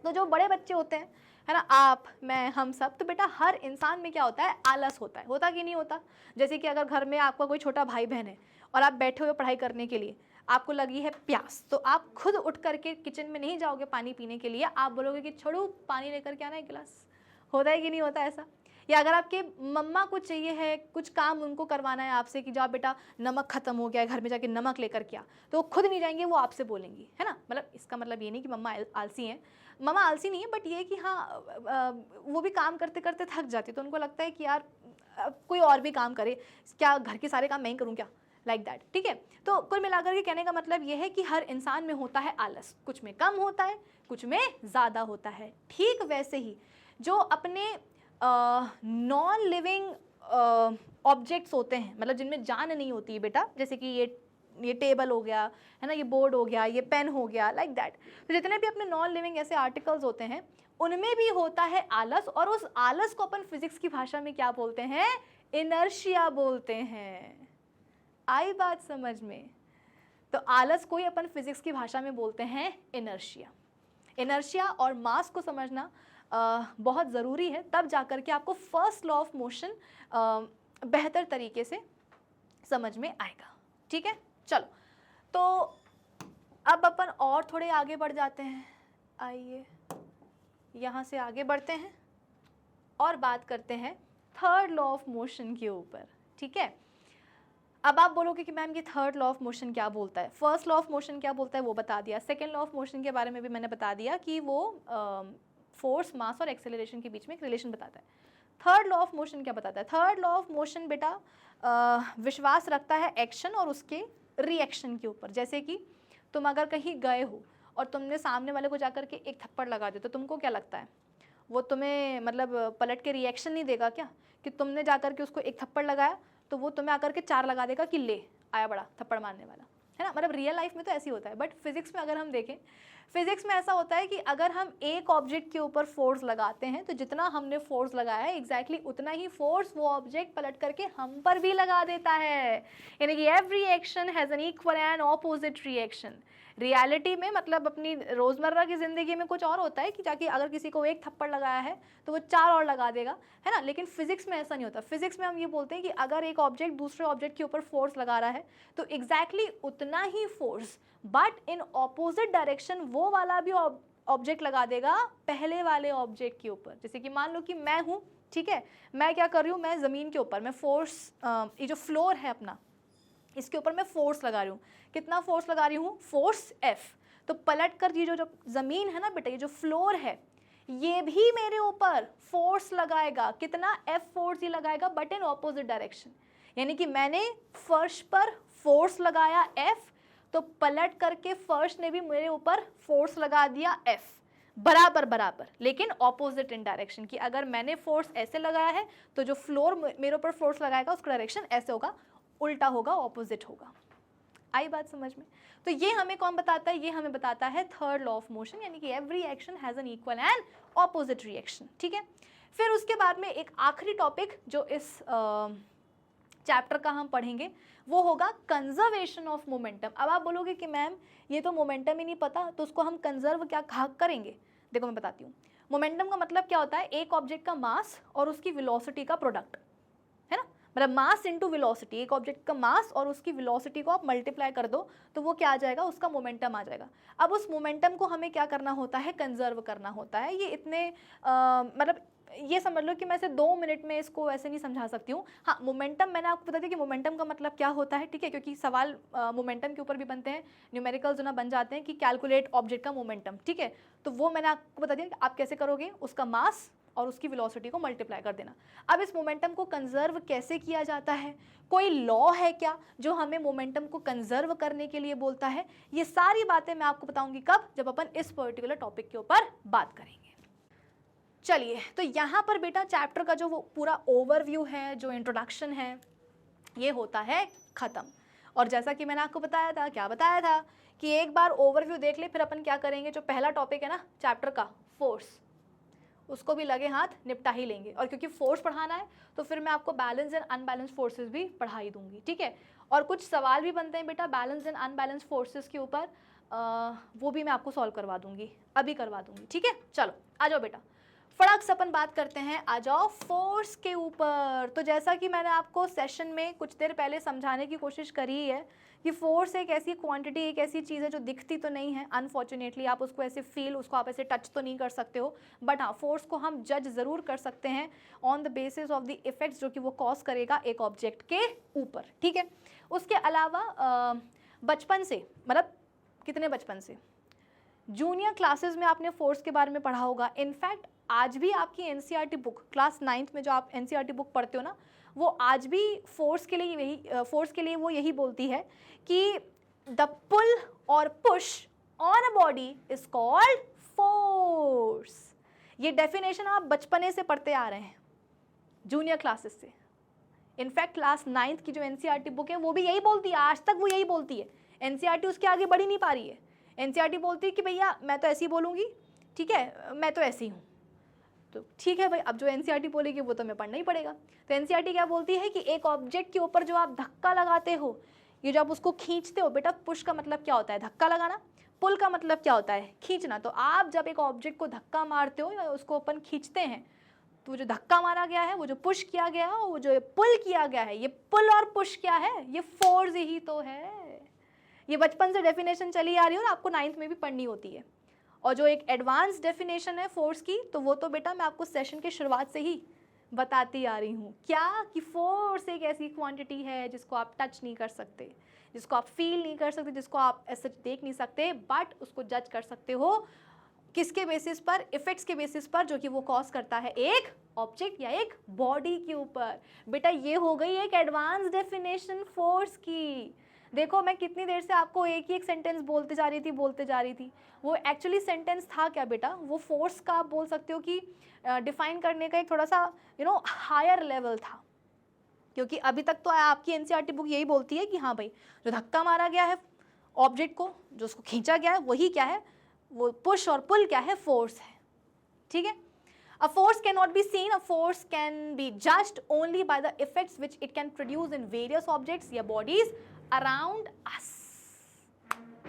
तो जो बड़े बच्चे होते हैं, है ना, आप, मैं, हम सब, तो बेटा हर इंसान में क्या होता है? आलस होता है। होता कि नहीं होता? जैसे कि अगर घर में आपका कोई छोटा भाई बहन है और आप बैठे हुए पढ़ाई करने के लिए, आपको लगी है प्यास, तो आप खुद उठ करके किचन में नहीं जाओगे पानी पीने के लिए, आप बोलोगे कि छोड़ो पानी लेकर के आना एक गिलास। होता है कि नहीं होता ऐसा? या अगर आपके मम्मा को चाहिए है, कुछ काम उनको करवाना है आपसे कि जाओ बेटा नमक खत्म हो गया है, घर में जाके नमक लेकर के आ, तो वो खुद नहीं जाएंगे, वो आपसे बोलेंगी, है ना। मतलब इसका मतलब ये नहीं कि मम्मा आलसी हैं, मम्मा आलसी नहीं है, बट ये कि हाँ वो भी काम करते करते थक जाती, तो उनको लगता है कि यार कोई और भी काम करे, क्या घर के सारे काम मैं ही करूँ क्या, लाइक दैट, ठीक है। तो कुल मिलाकर के कहने का मतलब ये है कि हर इंसान में होता है आलस, कुछ में कम होता है, कुछ में ज़्यादा होता है। ठीक वैसे ही जो अपने नॉन लिविंग ऑब्जेक्ट्स होते हैं, मतलब जिनमें जान नहीं होती है बेटा, जैसे कि ये ये टेबल हो गया है ना, ये बोर्ड हो गया, ये पेन हो गया, लाइक दैट। तो जितने भी अपने नॉन लिविंग ऐसे आर्टिकल्स होते हैं उनमें भी होता है आलस, और उस आलस को अपन फिजिक्स की भाषा में क्या बोलते हैं? इनर्शिया बोलते हैं। आई बात समझ में? तो आलस को ही अपन फिजिक्स की भाषा में बोलते हैं इनर्शिया। इनर्शिया और मास को समझना बहुत ज़रूरी है, तब जाकर के आपको फर्स्ट लॉ ऑफ मोशन बेहतर तरीके से समझ में आएगा। ठीक है, चलो तो अब अपन और थोड़े आगे बढ़ जाते हैं। आइए यहाँ से आगे बढ़ते हैं और बात करते हैं थर्ड लॉ ऑफ मोशन के ऊपर। ठीक है, अब आप बोलोगे कि मैम ये थर्ड लॉ ऑफ मोशन क्या बोलता है? फर्स्ट लॉ ऑफ मोशन क्या बोलता है वो बता दिया, सेकेंड लॉ ऑफ मोशन के बारे में भी मैंने बता दिया कि वो फोर्स, मास और एक्सेलरेशन के बीच में एक रिलेशन बताता है। थर्ड लॉ ऑफ मोशन क्या बताता है? थर्ड लॉ ऑफ मोशन बेटा विश्वास रखता है एक्शन और उसके रिएक्शन के ऊपर। जैसे कि तुम अगर कहीं गए हो और तुमने सामने वाले को जाकर के एक थप्पड़ लगा दिया, तो तुमको क्या लगता है वो तुम्हें मतलब पलट के रिएक्शन नहीं देगा क्या? कि तुमने जाकर के उसको एक थप्पड़ लगाया तो वो तुम्हें आकर के 4 लगा देगा कि ले आया बड़ा थप्पड़ मारने वाला, है ना? मतलब रियल लाइफ में तो ऐसे ही होता है, बट फिजिक्स में अगर हम देखें, फिजिक्स में ऐसा होता है कि अगर हम एक ऑब्जेक्ट के ऊपर फोर्स लगाते हैं तो जितना हमने फोर्स लगाया है एग्जैक्टली उतना ही फोर्स वो ऑब्जेक्ट पलट करके हम पर भी लगा देता है। यानी कि every action has an equal and opposite reaction. Reality में मतलब अपनी रोज़मर्रा की ज़िंदगी में कुछ और होता है कि जाके अगर किसी को एक थप्पड़ लगाया है तो वो 4 और लगा देगा, है ना? लेकिन फिजिक्स में ऐसा नहीं होता। फिजिक्स में हम ये बोलते हैं कि अगर एक ऑब्जेक्ट दूसरे ऑब्जेक्ट के ऊपर फोर्स लगा रहा है तो एग्जैक्टली उतना ही force but in opposite direction वो वाला भी ऑब्जेक्ट लगा देगा पहले वाले ऑब्जेक्ट के ऊपर। जैसे कि मान लो कि मैं हूँ, ठीक है, मैं क्या कर रही हूँ, मैं ज़मीन के ऊपर मैं फोर्स, ये जो फ्लोर है अपना, इसके ऊपर मैं फोर्स लगा रही हूँ। कितना फोर्स लगा रही हूँ? Force F। तो पलट कर ये जो ज़मीन है ना बेटा, ये जो फ्लोर है ये भी मेरे ऊपर फोर्स लगाएगा। कितना? F फोर्स ही लगाएगा बट इन ऑपोजिट डायरेक्शन। यानी कि मैंने फर्श पर फोर्स लगाया F, तो पलट करके फर्श ने भी मेरे ऊपर फोर्स लगा दिया F, बराबर बराबर, लेकिन ऑपोजिट इन डायरेक्शन। कि अगर मैंने फोर्स ऐसे लगाया है तो जो फ्लोर मेरे ऊपर फोर्स लगाएगा उसका डायरेक्शन ऐसे होगा, उल्टा होगा, ऑपोजिट होगा। आई बात समझ में? तो ये हमें कौन बताता है? ये हमें बताता है थर्ड लॉ ऑफ मोशन, यानी कि every action has an equal and opposite reaction. ठीक है, फिर उसके बाद में एक आखिरी टॉपिक जो इस चैप्टर का हम पढ़ेंगे वो होगा कंजर्वेशन ऑफ मोमेंटम। अब आप बोलोगे कि मैम ये तो मोमेंटम ही नहीं पता, तो उसको हम कंजर्व क्या करेंगे? देखो मैं बताती हूँ। मोमेंटम का मतलब क्या होता है? एक ऑब्जेक्ट का मास और उसकी वेलोसिटी का प्रोडक्ट, है ना? मतलब मास इनटू वेलोसिटी, एक ऑब्जेक्ट का मास और उसकी वेलोसिटी को आप मल्टीप्लाई कर दो तो वो क्या आ जाएगा? उसका मोमेंटम आ जाएगा। अब उस मोमेंटम को हमें क्या करना होता है? कंजर्व करना होता है। ये इतने मतलब ये समझ लो कि मैं इसे 2 मिनट में इसको ऐसे नहीं समझा सकती हूँ। हाँ, मोमेंटम मैंने आपको बता दिया कि मोमेंटम का मतलब क्या होता है, ठीक है, क्योंकि सवाल मोमेंटम के ऊपर भी बनते हैं, न्यूमेरिकल्स जो ना बन जाते हैं कि कैलकुलेट ऑब्जेक्ट का मोमेंटम, ठीक है, तो वो मैंने आपको बता दिया कि आप कैसे करोगे, उसका मास और उसकी वेलोसिटी को मल्टीप्लाई कर देना। अब इस मोमेंटम को कंजर्व कैसे किया जाता है? कोई लॉ है क्या जो हमें मोमेंटम को कंजर्व करने के लिए बोलता है? ये सारी बातें मैं आपको बताऊंगी कब? जब अपन इस पर्टिकुलर टॉपिक के ऊपर बात करेंगे। चलिए, तो यहाँ पर बेटा चैप्टर का जो वो पूरा ओवरव्यू है, जो इंट्रोडक्शन है, ये होता है ख़त्म। और जैसा कि मैंने आपको बताया था, क्या बताया था कि एक बार ओवरव्यू देख ले, फिर अपन क्या करेंगे, जो पहला टॉपिक है ना चैप्टर का, फोर्स, उसको भी लगे हाथ निपटा ही लेंगे। और क्योंकि फोर्स पढ़ाना है तो फिर मैं आपको बैलेंस एंड अनबैलेंस फोर्सेस भी पढ़ा ही दूंगी, ठीक है। और कुछ सवाल भी बनते हैं बेटा बैलेंस एंड अनबैलेंस फोर्सेस के ऊपर, वो भी मैं आपको सॉल्व करवा दूंगी, अभी करवा दूंगी, ठीक है। चलो आ जाओ बेटा, फटाक से अपन बात करते हैं, आ जाओ फोर्स के ऊपर। तो जैसा कि मैंने आपको सेशन में कुछ देर पहले समझाने की कोशिश करी है कि फोर्स एक ऐसी क्वांटिटी, एक ऐसी चीज़ है जो दिखती तो नहीं है, अनफॉर्चुनेटली आप उसको ऐसे फील, उसको आप ऐसे टच तो नहीं कर सकते हो, बट हाँ फोर्स को हम जज ज़रूर कर सकते हैं on the basis of the effects जो कि वो कॉज करेगा एक ऑब्जेक्ट के ऊपर, ठीक है। उसके अलावा बचपन से, मतलब कितने बचपन से, जूनियर क्लासेस में आपने फोर्स के बारे में पढ़ा होगा। इनफैक्ट आज भी आपकी एनसीईआरटी बुक, क्लास 9th में जो आप एनसीईआरटी बुक पढ़ते हो ना, वो आज भी फोर्स के लिए वो यही बोलती है कि द पुल और push on a body is called force. ये डेफिनेशन आप बचपने से पढ़ते आ रहे हैं, जूनियर क्लासेस से। इनफैक्ट क्लास 9th की जो एनसीईआरटी बुक है वो भी यही बोलती है, आज तक वो यही बोलती है। एनसीईआरटी उसके आगे बढ़ ही नहीं पा रही है। एनसीईआरटी बोलती है कि भैया मैं तो ऐसे ही बोलूँगी, ठीक है, मैं तो ऐसी हूँ। तो ठीक है भाई, अब जो एनसीईआरटी बोलेगी वो तो हमें पढ़ना ही पड़ेगा। तो एनसीईआरटी क्या बोलती है कि एक ऑब्जेक्ट के ऊपर जो आप धक्का लगाते हो, ये जब उसको खींचते हो, बेटा पुश का मतलब क्या होता है, धक्का लगाना, पुल का मतलब क्या होता है, खींचना। तो आप जब एक ऑब्जेक्ट को धक्का मारते हो या उसको अपन खींचते हैं, तो जो धक्का मारा गया है, वो जो पुश किया गया है, वो जो पुल किया गया है, ये पुल और पुश क्या है, ये फोर्स ही तो है। ये बचपन से डेफिनेशन चली आ रही है और आपको 9th में भी पढ़नी होती है। और जो एक एडवांस डेफिनेशन है फोर्स की, तो वो तो बेटा मैं आपको सेशन के शुरुआत से ही बताती आ रही हूँ। क्या कि फोर्स एक ऐसी क्वांटिटी है जिसको आप टच नहीं कर सकते, जिसको आप फील नहीं कर सकते, जिसको आप ऐसे देख नहीं सकते, बट उसको जज कर सकते हो किसके बेसिस पर, इफेक्ट्स के बेसिस पर, जो कि वो कॉज करता है एक ऑब्जेक्ट या एक बॉडी के ऊपर। बेटा ये हो गई एक एडवांस डेफिनेशन फोर्स की। देखो मैं कितनी देर से आपको एक ही एक सेंटेंस बोलते जा रही थी। वो एक्चुअली सेंटेंस था क्या बेटा, वो फोर्स का आप बोल सकते हो कि डिफाइन करने का एक थोड़ा सा हायर लेवल था। क्योंकि अभी तक तो आपकी एनसीईआरटी बुक यही बोलती है कि हाँ भाई, जो धक्का मारा गया है ऑब्जेक्ट को, जो उसको खींचा गया है, वही क्या है, वो पुश और पुल क्या है, फोर्स है। ठीक है। A force cannot be seen, a force can be judged only by the effects which it can produce in various objects या bodies around us.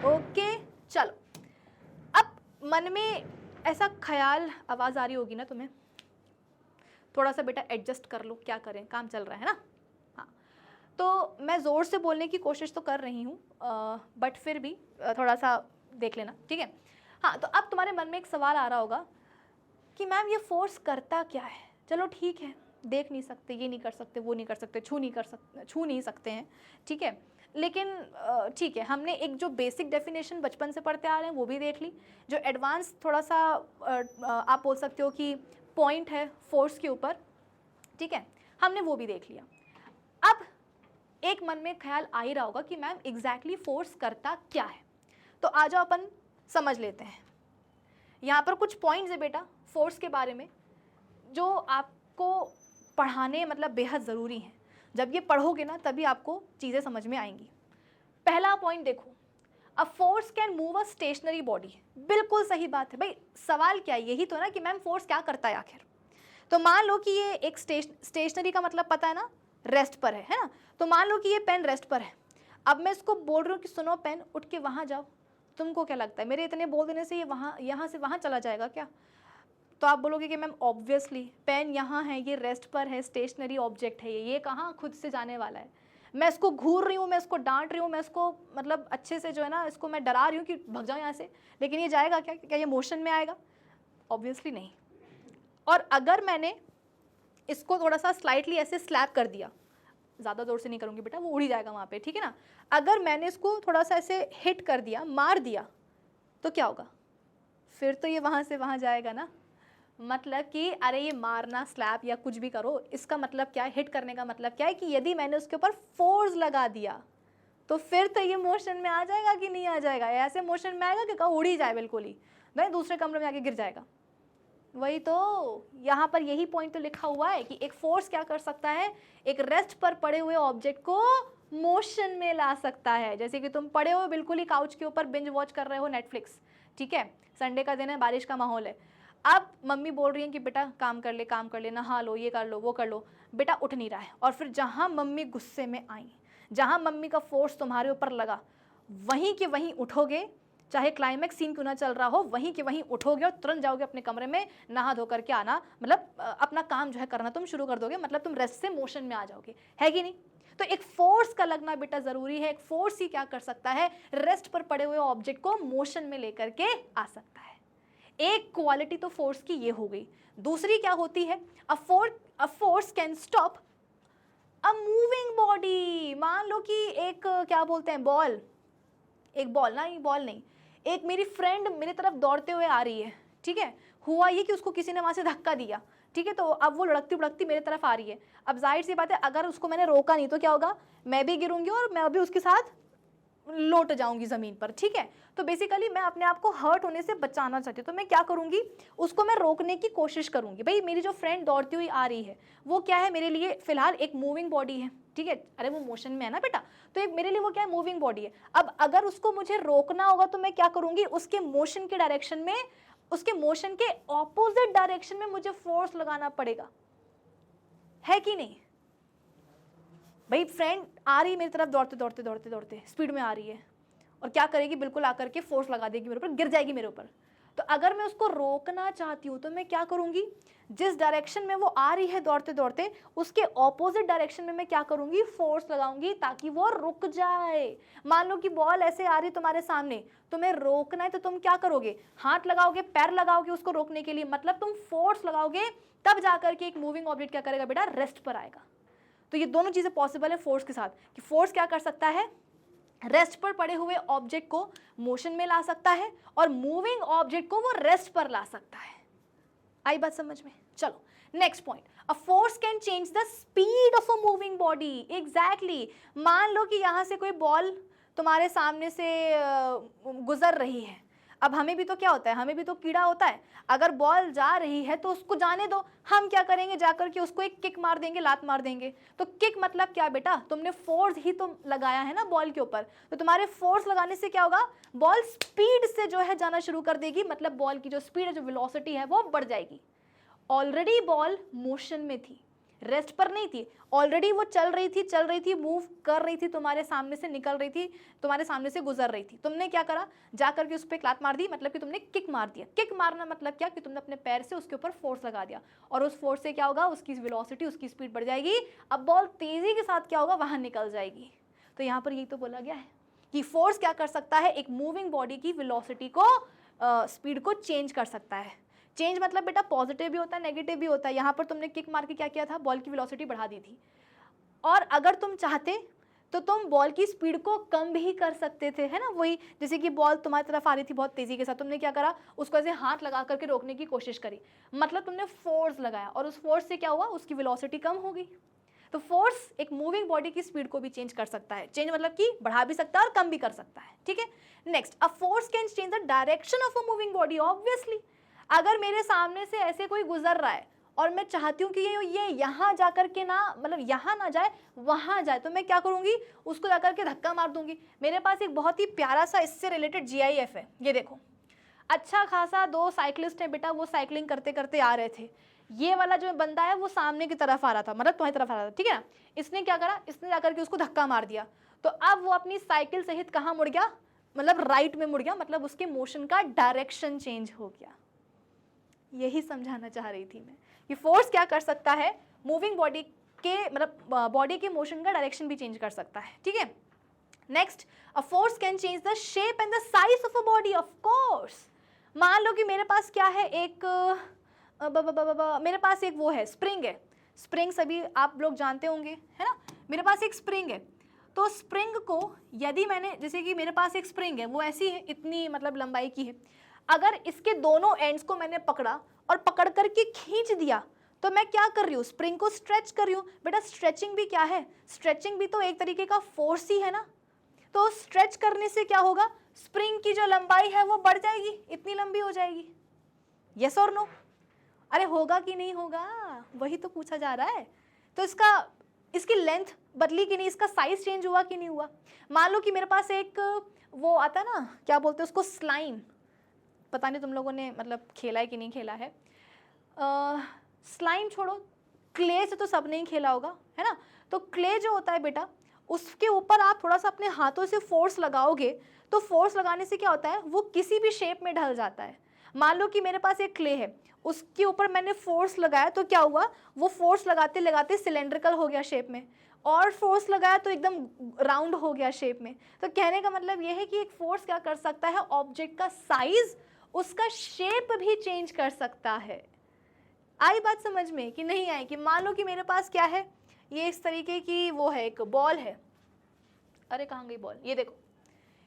ओके चलो, अब मन में ऐसा ख्याल, आवाज़ आ रही होगी ना तुम्हें, थोड़ा सा बेटा एडजस्ट कर लो, क्या करें, काम चल रहा है ना। हाँ, तो मैं ज़ोर से बोलने की कोशिश तो कर रही हूँ, बट फिर भी थोड़ा सा देख लेना, ठीक है। हाँ, तो अब तुम्हारे मन में एक सवाल आ रहा होगा कि मैम ये फोर्स करता क्या है। चलो ठीक है, देख नहीं सकते, ये नहीं कर सकते, वो नहीं कर सकते, छू नहीं सकते हैं, ठीक है। लेकिन ठीक है, हमने एक जो बेसिक डेफिनेशन बचपन से पढ़ते आ रहे हैं वो भी देख ली, जो एडवांस थोड़ा सा आप बोल सकते हो कि पॉइंट है फोर्स के ऊपर, ठीक है, हमने वो भी देख लिया। अब एक मन में ख्याल आ ही रहा होगा कि मैम एग्जैक्टली फोर्स करता क्या है। तो आ जाओ अपन समझ लेते हैं। यहाँ पर कुछ पॉइंट्स है बेटा फोर्स के बारे में, जो आपको पढ़ाने मतलब बेहद ज़रूरी हैं। जब ये पढ़ोगे ना तभी आपको चीज़ें समझ में आएंगी। पहला पॉइंट देखो, a force can move a stationary body. बिल्कुल सही बात है भाई, सवाल क्या है, यही तो ना कि मैम फोर्स क्या करता है आखिर। तो मान लो कि ये एक स्टेशनरी का मतलब पता है ना, रेस्ट पर है ना। तो मान लो कि ये पेन रेस्ट पर है, अब मैं इसको बोल रही हूँ कि सुनो पेन उठ के वहाँ जाओ, तुमको क्या लगता है मेरे इतने बोल देने से ये यहाँ से वहाँ चला जाएगा क्या? तो आप बोलोगे कि मैम ऑब्वियसली पेन यहाँ है, ये रेस्ट पर है, स्टेशनरी ऑब्जेक्ट है, ये कहाँ खुद से जाने वाला है। मैं इसको घूर रही हूँ, मैं इसको डांट रही हूँ, मैं इसको मतलब अच्छे से जो है ना इसको मैं डरा रही हूँ कि भाग जाओ यहाँ से, लेकिन ये जाएगा क्या? क्या ये मोशन में आएगा? ऑब्वियसली नहीं। और अगर मैंने इसको थोड़ा सा स्लाइटली ऐसे स्लैप कर दिया, ज़्यादा ज़ोर से नहीं करूँगी बेटा, वो उड़ ही जाएगा वहाँ पे, ठीक है ना। अगर मैंने इसको थोड़ा सा ऐसे हिट कर दिया, मार दिया, तो क्या होगा? फिर तो ये वहाँ से वहाँ जाएगा ना। मतलब कि अरे ये मारना, स्लैप या कुछ भी करो, इसका मतलब क्या है, हिट करने का मतलब क्या है कि यदि मैंने उसके ऊपर फोर्स लगा दिया तो फिर तो ये मोशन में आ जाएगा कि नहीं आ जाएगा? ऐसे मोशन में आएगा कि कहाँ उड़ ही जाए बिल्कुल ही, नहीं दूसरे कमरे में आके गिर जाएगा। वही तो यहाँ पर यही पॉइंट तो लिखा हुआ है कि एक फोर्स क्या कर सकता है, एक रेस्ट पर पड़े हुए ऑब्जेक्ट को मोशन में ला सकता है। जैसे कि तुम पड़े हो बिल्कुल ही काउच के ऊपर, बिंज वॉच कर रहे हो नेटफ्लिक्स, ठीक है, संडे का दिन है, बारिश का माहौल है। अब मम्मी बोल रही है कि बेटा काम कर ले, नहा लो, ये कर लो, वो कर लो, बेटा उठ नहीं रहा है। और फिर जहाँ मम्मी गुस्से में आई, जहाँ मम्मी का फोर्स तुम्हारे ऊपर लगा, वहीं के वहीं उठोगे, चाहे क्लाइमैक्स सीन क्यों ना चल रहा हो, वहीं के वहीं उठोगे और तुरंत जाओगे अपने कमरे में, नहा धो करके आना, मतलब अपना काम जो है करना तुम शुरू कर दोगे, मतलब तुम रेस्ट से मोशन में आ जाओगे, है कि नहीं। तो एक फोर्स का लगना बेटा ज़रूरी है। एक फोर्स ही क्या कर सकता है, रेस्ट पर पड़े हुए ऑब्जेक्ट को मोशन में लेकर के आ सकता है। एक क्वालिटी तो फोर्स की ये हो गई। दूसरी क्या होती है, a force can stop a moving body. मान लो कि एक क्या बोलते हैं बॉल, एक बॉल ना, ये बॉल नहीं, एक मेरी फ्रेंड मेरी तरफ दौड़ते हुए आ रही है, ठीक है, हुआ ये कि उसको किसी ने वहाँ से धक्का दिया, ठीक है, तो अब वो लुढ़कती बुढ़कती मेरे तरफ आ रही है। अब जाहिर सी बात है अगर उसको मैंने रोका नहीं तो क्या होगा, मैं भी गिरूंगी और मैं भी उसके साथ लौट जाऊंगी ज़मीन पर, ठीक है। तो बेसिकली मैं अपने आप को हर्ट होने से बचाना चाहती हूँ, तो मैं क्या करूँगी, उसको मैं रोकने की कोशिश करूँगी। भाई मेरी जो फ्रेंड दौड़ती हुई आ रही है वो क्या है, मेरे लिए फिलहाल एक मूविंग बॉडी है, ठीक है। अरे वो मोशन में है ना बेटा, तो एक मेरे लिए वो क्या है, मूविंग बॉडी है। अब अगर उसको मुझे रोकना होगा तो मैं क्या करूँगी, उसके मोशन के डायरेक्शन में, उसके मोशन के ऑपोजिट डायरेक्शन में मुझे फोर्स लगाना पड़ेगा, है कि नहीं। भाई फ्रेंड आ रही मेरी तरफ दौड़ते दौड़ते दौड़ते दौड़ते स्पीड में आ रही है, और क्या करेगी, बिल्कुल आकर के फोर्स लगा देगी मेरे ऊपर, गिर जाएगी मेरे ऊपर। तो अगर मैं उसको रोकना चाहती हूँ तो मैं क्या करूँगी, जिस डायरेक्शन में वो आ रही है दौड़ते दौड़ते, उसके ऑपोजिट डायरेक्शन में मैं क्या करूँगी, फोर्स लगाऊंगी ताकि वो रुक जाए। मान लो कि बॉल ऐसे आ रही तुम्हारे सामने, तुम्हें रोकना है तो तुम क्या करोगे, हाथ लगाओगे, पैर लगाओगे उसको रोकने के लिए, मतलब तुम फोर्स लगाओगे, तब जाकर के एक मूविंग ऑब्जेक्ट क्या करेगा बेटा, रेस्ट पर आएगा। तो ये दोनों चीजें पॉसिबल है फोर्स के साथ, कि फोर्स क्या कर सकता है, रेस्ट पर पड़े हुए ऑब्जेक्ट को मोशन में ला सकता है, और मूविंग ऑब्जेक्ट को वो रेस्ट पर ला सकता है। आई बात समझ में। चलो next point, a force can change the speed of a moving body. Exactly, मान लो कि यहां से कोई बॉल तुम्हारे सामने से गुजर रही है। अब हमें भी तो क्या होता है, हमें भी तो कीड़ा होता है, अगर बॉल जा रही है तो उसको जाने दो, हम क्या करेंगे, जाकर के उसको एक किक मार देंगे, लात मार देंगे। तो किक मतलब क्या बेटा, तुमने फोर्स ही तो लगाया है ना बॉल के ऊपर, तो तुम्हारे फोर्स लगाने से क्या होगा, बॉल स्पीड से जो है जाना शुरू कर देगी, मतलब बॉल की जो स्पीड है, जो वेलोसिटी है वो बढ़ जाएगी। ऑलरेडी बॉल मोशन में थी, रेस्ट पर नहीं थी, ऑलरेडी वो चल रही थी, मूव कर रही थी, तुम्हारे सामने से निकल रही थी, तुम्हारे सामने से गुजर रही थी। तुमने क्या करा, जाकर के उस पर लात मार दी, मतलब कि तुमने किक मार दिया। किक मारना मतलब क्या, कि तुमने अपने पैर से उसके ऊपर फोर्स लगा दिया, और उस फोर्स से क्या होगा, उसकी वेलोसिटी, उसकी स्पीड बढ़ जाएगी। अब बॉल तेजी के साथ क्या होगा, वहां निकल जाएगी। तो यहाँ पर यही तो बोला गया है कि फोर्स क्या कर सकता है, एक मूविंग बॉडी की वेलोसिटी को, स्पीड को चेंज कर सकता है। चेंज मतलब बेटा पॉजिटिव भी होता है, नेगेटिव भी होता है। यहाँ पर तुमने किक मार के क्या किया था, बॉल की वेलोसिटी बढ़ा दी थी, और अगर तुम चाहते तो तुम बॉल की स्पीड को कम भी कर सकते थे, है ना। वही जैसे कि बॉल तुम्हारी तरफ आ रही थी बहुत तेजी के साथ, तुमने क्या करा, उसको ऐसे हाथ लगा करके रोकने की कोशिश करी, मतलब तुमने फोर्स लगाया, और उस फोर्स से क्या हुआ, उसकी वेलोसिटी कम हो गई। तो फोर्स एक मूविंग बॉडी की स्पीड को भी चेंज कर सकता है। चेंज मतलब कि बढ़ा भी सकता है और कम भी कर सकता है, ठीक है। Next, a force can change the direction of a moving body. Obviously अगर मेरे सामने से ऐसे कोई गुजर रहा है और मैं चाहती हूँ कि ये यहाँ जाकर के ना, मतलब यहाँ ना जाए, वहाँ जाए, तो मैं क्या करूँगी, उसको जाकर के धक्का मार दूंगी। मेरे पास एक बहुत ही प्यारा सा इससे रिलेटेड GIF है, ये देखो। अच्छा खासा दो साइकिलिस्ट हैं बेटा, वो साइकिलिंग करते करते आ रहे थे। ये वाला जो बंदा है वो सामने की तरफ आ रहा था, मतलब तुम्हारी तरफ आ रहा था, ठीक है ना। इसने क्या करा, इसने जाकर के उसको धक्का मार दिया, तो अब वो अपनी साइकिल सहित कहाँ मुड़ गया, मतलब राइट में मुड़ गया, मतलब उसके मोशन का डायरेक्शन चेंज हो गया। यही समझाना चाह रही थी मैं कि फोर्स क्या कर सकता है, मूविंग बॉडी के, मतलब बॉडी के मोशन का डायरेक्शन भी चेंज कर सकता है, ठीक है। Next, a force can change the shape and the size of a body. Of course, मान लो कि मेरे पास क्या है, एक मेरे पास एक वो है, स्प्रिंग है। स्प्रिंग सभी आप लोग जानते होंगे, है ना। मेरे पास एक स्प्रिंग है, तो स्प्रिंग को यदि मैंने, जैसे कि मेरे पास एक स्प्रिंग है, वो ऐसी है, इतनी मतलब लंबाई की है, अगर इसके दोनों एंड्स को मैंने पकड़ा और पकड़ करके खींच दिया, तो मैं क्या कर रही हूँ, स्प्रिंग को स्ट्रेच कर रही हूँ। बेटा स्ट्रेचिंग भी क्या है, स्ट्रेचिंग भी तो एक तरीके का फोर्स ही है ना। तो स्ट्रेच करने से क्या होगा, स्प्रिंग की जो लंबाई है वो बढ़ जाएगी, इतनी लंबी हो जाएगी। यस और नो? अरे होगा कि नहीं होगा, वही तो पूछा जा रहा है। तो इसकी लेंथ बदली कि नहीं, इसका साइज चेंज हुआ कि नहीं हुआ। मान लो कि मेरे पास एक वो आता है ना, क्या बोलते हैं उसको, स्लाइम। पता नहीं तुम लोगों ने मतलब खेला है कि नहीं खेला है। स्लाइम छोड़ो, क्ले से तो सब नहीं खेला होगा, है ना। तो क्ले जो होता है बेटा, उसके ऊपर आप थोड़ा सा अपने हाथों से फोर्स लगाओगे, तो फोर्स लगाने से क्या होता है, वो किसी भी शेप में ढल जाता है। मान लो कि मेरे पास एक क्ले है, उसके ऊपर मैंने फोर्स लगाया, तो क्या हुआ, वो फोर्स लगाते लगाते सिलेंड्रिकल हो गया शेप में, और फोर्स लगाया तो एकदम राउंड हो गया शेप में। तो कहने का मतलब ये है कि एक फोर्स क्या कर सकता है, ऑब्जेक्ट का साइज, उसका शेप भी चेंज कर सकता है। आई बात समझ में कि नहीं आई? कि मान लो कि मेरे पास क्या है, ये इस तरीके की वो है, एक बॉल है। अरे कहाँ गई बॉल, ये देखो,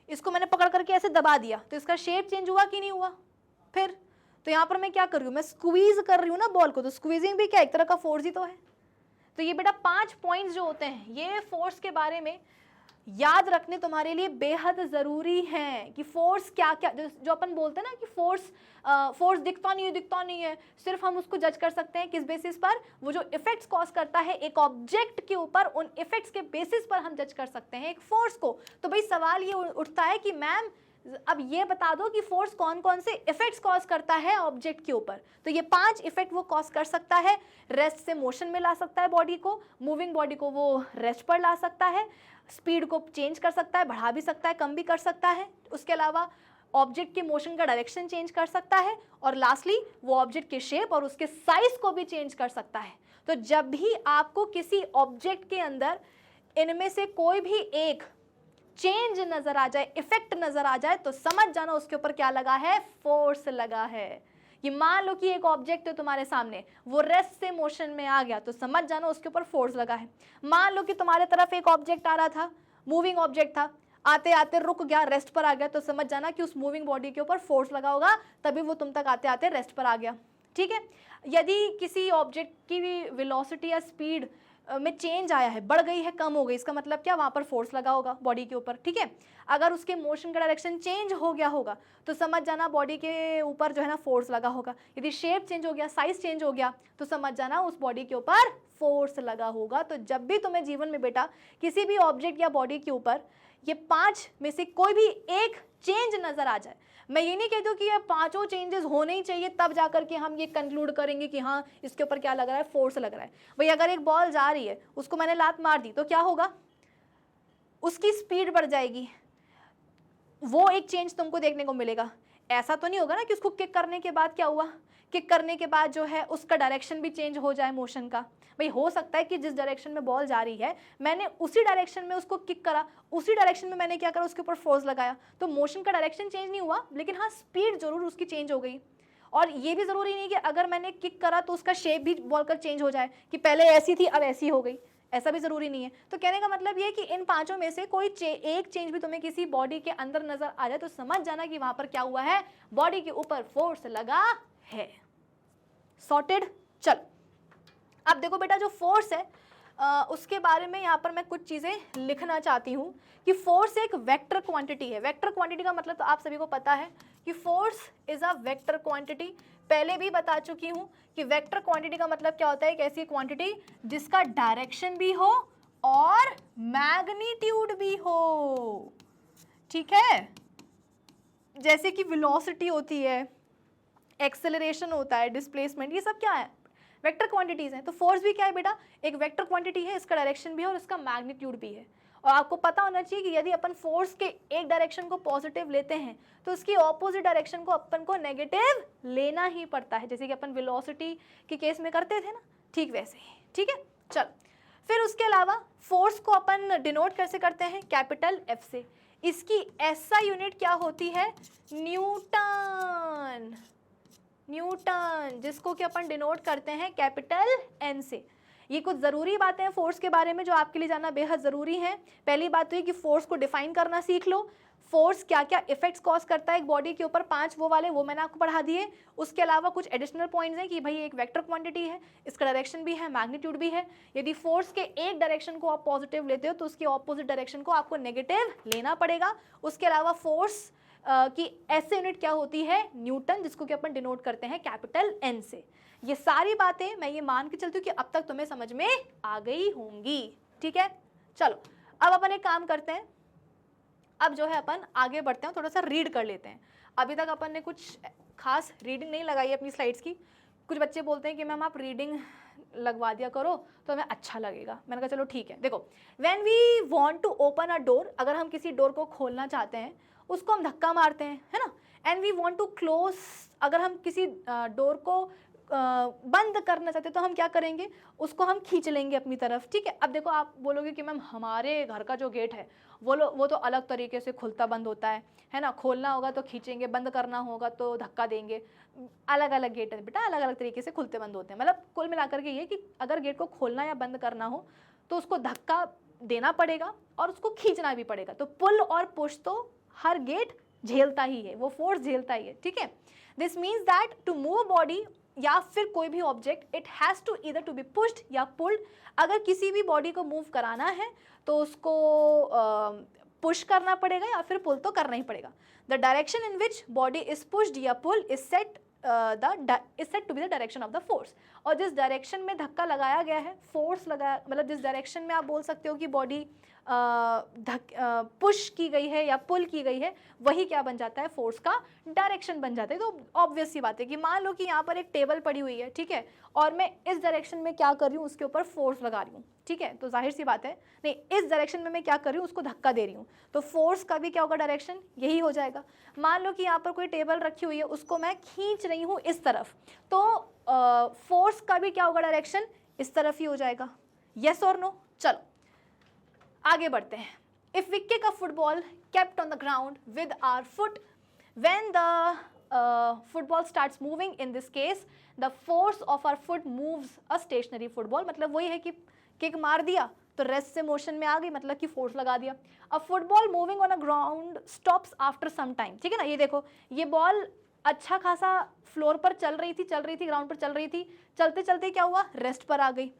इसको मैंने पकड़ करके ऐसे दबा दिया, तो इसका शेप चेंज हुआ कि नहीं हुआ। फिर तो यहाँ पर मैं क्या कर रही हूँ, मैं स्क्वीज कर रही हूँ ना बॉल को, तो स्क्वीजिंग भी क्या एक तरह का फोर्स ही तो है। तो ये बेटा 5 पॉइंट्स जो होते हैं, ये फोर्स के बारे में, याद रखने तुम्हारे लिए बेहद जरूरी हैं कि फोर्स क्या क्या, जो अपन बोलते हैं ना कि फोर्स दिखता नहीं है, सिर्फ हम उसको जज कर सकते हैं किस बेसिस पर, वो जो इफेक्ट्स कॉज करता है एक ऑब्जेक्ट के ऊपर, उन इफेक्ट्स के बेसिस पर हम जज कर सकते हैं एक फोर्स को। तो भाई सवाल ये उठता है कि मैम अब ये बता दो कि फोर्स कौन कौन से इफेक्ट्स कॉज करता है ऑब्जेक्ट के ऊपर। तो ये 5 इफेक्ट वो कॉज कर सकता है। रेस्ट से मोशन में ला सकता है बॉडी को, मूविंग बॉडी को वो रेस्ट पर ला सकता है, स्पीड को चेंज कर सकता है, बढ़ा भी सकता है, कम भी कर सकता है, उसके अलावा ऑब्जेक्ट के मोशन का डायरेक्शन चेंज कर सकता है, और लास्टली वो ऑब्जेक्ट के शेप और उसके साइज को भी चेंज कर सकता है। तो जब भी आपको किसी ऑब्जेक्ट के अंदर इनमें से कोई भी एक चेंज नजर आ जाए, इफेक्ट नजर आ जाए, तो समझ जाना उसके ऊपर क्या लगा है, फोर्स लगा है। ये मान लो कि एक ऑब्जेक्ट है तुम्हारे सामने, वो रेस्ट से मोशन में आ गया, तो समझ जाना उसके ऊपर फोर्स लगा है। मान लो कि तुम्हारे तरफ एक ऑब्जेक्ट आ रहा था, मूविंग ऑब्जेक्ट था, आते आते रुक गया, रेस्ट पर आ गया, तो समझ जाना कि उस मूविंग बॉडी के ऊपर फोर्स लगा होगा, तभी वो तुम तक आते आते रेस्ट पर आ गया। ठीक है। यदि किसी ऑब्जेक्ट की वेलोसिटी या स्पीड में चेंज आया है, बढ़ गई है, कम हो गई, इसका मतलब क्या, वहां पर फोर्स लगा होगा बॉडी के ऊपर। ठीक है। अगर उसके मोशन का डायरेक्शन चेंज हो गया होगा तो समझ जाना बॉडी के ऊपर जो है ना फोर्स लगा होगा। यदि शेप चेंज हो गया, साइज चेंज हो गया, तो समझ जाना उस बॉडी के ऊपर फोर्स लगा होगा। तो जब भी तुम्हें जीवन में बेटा किसी भी ऑब्जेक्ट या बॉडी के ऊपर ये 5 में से कोई भी एक चेंज नजर आ जाए, मैं ये नहीं कहती हूँ कि ये 5 चेंजेस होने ही चाहिए तब जाकर के हम ये कंक्लूड करेंगे कि हाँ इसके ऊपर क्या लग रहा है, फोर्स लग रहा है। भाई अगर एक बॉल जा रही है, उसको मैंने लात मार दी, तो क्या होगा, उसकी स्पीड बढ़ जाएगी, वो एक चेंज तुमको देखने को मिलेगा। ऐसा तो नहीं होगा ना कि उसको किक करने के बाद क्या हुआ, किक करने के बाद जो है उसका डायरेक्शन भी चेंज हो जाए मोशन का। भाई हो सकता है कि जिस डायरेक्शन में बॉल जा रही है, मैंने उसी डायरेक्शन में उसको किक करा, उसी डायरेक्शन में मैंने क्या करा, उसके ऊपर फोर्स लगाया, तो मोशन का डायरेक्शन चेंज नहीं हुआ, लेकिन हाँ स्पीड जरूर उसकी चेंज हो गई। और ये भी जरूरी नहीं कि अगर मैंने किक करा तो उसका शेप भी बॉल का चेंज हो जाए, कि पहले ऐसी थी अब ऐसी हो गई, ऐसा भी जरूरी नहीं है। तो कहने का मतलब ये है कि इन 5 में से कोई एक चेंज भी तुम्हें किसी बॉडी के अंदर नजर आ जाए, तो समझ जाना कि वहां पर क्या हुआ है, बॉडी के ऊपर फोर्स लगा है। सॉर्टेड। चल अब देखो बेटा, जो फोर्स है उसके बारे में यहाँ पर मैं कुछ चीजें लिखना चाहती हूँ कि फोर्स एक वेक्टर क्वांटिटी है। वेक्टर क्वांटिटी का मतलब तो आप सभी को पता है कि force is a vector quantity. पहले भी बता चुकी हूँ कि वेक्टर क्वांटिटी का मतलब क्या होता है, एक ऐसी क्वांटिटी जिसका डायरेक्शन भी हो और मैग्नीट्यूड भी हो। ठीक है। जैसे कि वेलोसिटी होती है, एक्सेलरेशन होता है, डिस्प्लेसमेंट, ये सब क्या है, वेक्टर क्वांटिटीज हैं। तो फोर्स भी क्या है बेटा, एक वेक्टर क्वांटिटी है, इसका डायरेक्शन भी है और इसका मैग्नीट्यूड भी है। और आपको पता होना चाहिए कि यदि अपन फोर्स के एक डायरेक्शन को पॉजिटिव लेते हैं तो उसकी ऑपोजिट डायरेक्शन को अपन को नेगेटिव लेना ही पड़ता है, जैसे कि अपन वेलोसिटी के केस में करते थे ना, ठीक वैसे ही। ठीक है। चल फिर उसके अलावा फोर्स को अपन डिनोट कैसे करते हैं, कैपिटल F से। इसकी SI यूनिट क्या होती है, न्यूटन। न्यूटन, जिसको कि अपन डिनोट करते हैं कैपिटल N से। ये कुछ ज़रूरी बातें हैं फोर्स के बारे में जो आपके लिए जानना बेहद ज़रूरी है। पहली बात तो ये कि फोर्स को डिफाइन करना सीख लो, फोर्स क्या क्या इफेक्ट्स कॉज करता है एक बॉडी के ऊपर, 5 वो वाले वो मैंने आपको पढ़ा दिए। उसके अलावा कुछ एडिशनल पॉइंट्स हैं कि भाई एक वेक्टर क्वांटिटी है, इसका डायरेक्शन भी है, मैग्नीट्यूड भी है। यदि फोर्स के एक डायरेक्शन को आप पॉजिटिव लेते हो तो उसकी ऑपोजिट डायरेक्शन को आपको नेगेटिव लेना पड़ेगा। उसके अलावा फोर्स की SI यूनिट क्या होती है, न्यूटन, जिसको कि अपन डिनोट करते हैं कैपिटल N से। ये सारी बातें मैं ये मान के चलती हूँ कि अब तक तुम्हें समझ में आ गई होंगी। ठीक है। चलो अब अपन एक काम करते हैं, अब जो है अपन आगे बढ़ते हैं, थोड़ा सा रीड कर लेते हैं। अभी तक अपन ने कुछ खास रीडिंग नहीं लगाई अपनी स्लाइड्स की। कुछ बच्चे बोलते हैं कि मैम आप रीडिंग लगवा दिया करो तो हमें अच्छा लगेगा। मैंने कहा चलो ठीक है। देखो, when we want to open a door, अगर हम किसी डोर को खोलना चाहते हैं उसको हम धक्का मारते हैं, है ना। And we want to close, अगर हम किसी डोर को बंद करना चाहते हैं तो हम क्या करेंगे, उसको हम खींच लेंगे अपनी तरफ। ठीक है। अब देखो आप बोलोगे कि मैम हमारे घर का जो गेट है वो तो अलग तरीके से खुलता बंद होता है ना, खोलना होगा तो खींचेंगे, बंद करना होगा तो धक्का देंगे। अलग अलग गेट है बेटा, अलग अलग तरीके से खुलते बंद होते हैं। मतलब कुल मिलाकर के ये कि अगर गेट को खोलना या बंद करना हो तो उसको धक्का देना पड़ेगा और उसको खींचना भी पड़ेगा। तो पुल और पुश तो हर गेट झेलता ही है, वो फोर्स झेलता ही है। ठीक है। This means that to move body या फिर कोई भी object, it has to either to be pushed या पुल्ड। अगर किसी भी बॉडी को मूव कराना है तो उसको पुश करना पड़ेगा या फिर पुल तो करना ही पड़ेगा। The direction in which body is pushed या pull is said to be the direction of the force. और जिस डायरेक्शन में धक्का लगाया गया है, फोर्स लगाया, मतलब जिस डायरेक्शन में आप बोल सकते हो कि बॉडी पुश की गई है या पुल की गई है, वही क्या बन जाता है, फोर्स का डायरेक्शन बन जाता है। तो ऑब्वियस सी बात है कि मान लो कि यहाँ पर एक टेबल पड़ी हुई है, ठीक है, और मैं इस डायरेक्शन में क्या कर रही हूँ, उसके ऊपर फोर्स लगा रही हूँ, ठीक है, तो जाहिर सी बात है, नहीं, इस डायरेक्शन में मैं क्या कर रही हूँ, उसको धक्का दे रही हूँ, तो फोर्स का भी क्या होगा, डायरेक्शन यही हो जाएगा। मान लो कि यहाँ पर कोई टेबल रखी हुई है, उसको मैं खींच रही हूँ इस तरफ, तो फोर्स का भी क्या होगा, डायरेक्शन इस तरफ ही हो जाएगा। यस और नो? चलो आगे बढ़ते हैं। If we kick a football kept on the ground with our foot, when the football starts moving, in this case the force of our foot moves a stationary football। मतलब वही है कि kick मार दिया तो रेस्ट से motion में आ गई, मतलब कि फोर्स लगा दिया। A football moving on a ground stops after some time, ठीक है ना। ये देखो, ये बॉल अच्छा खासा फ्लोर पर चल रही थी, ग्राउंड पर चल रही थी, चलते चलते क्या हुआ, रेस्ट पर आ गई।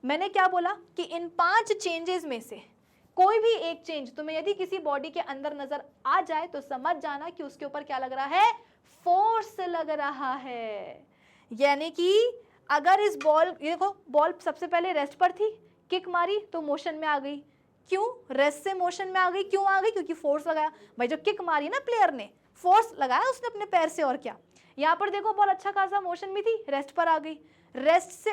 मैंने क्या बोला कि इन 5 चेंजेस में से कोई भी एक चेंज तुम्हें यदि किसी बॉडी के अंदर नजर आ जाए तो समझ जाना कि उसके ऊपर क्या लग रहा है, फोर्स लग रहा है। यानी कि अगर इस बॉल, ये देखो, बॉल सबसे पहले रेस्ट पर थी, किक मारी तो मोशन में आ गई। क्यों रेस्ट से मोशन में आ गई, क्यों आ गई, क्योंकि फोर्स लगाया। भाई जो किक मारी ना प्लेयर ने, फोर्स लगाया उसने अपने पैर से, और क्या। यहाँ पर देखो बॉल अच्छा खासा मोशन में थी, रेस्ट पर आ गई, रेस्ट से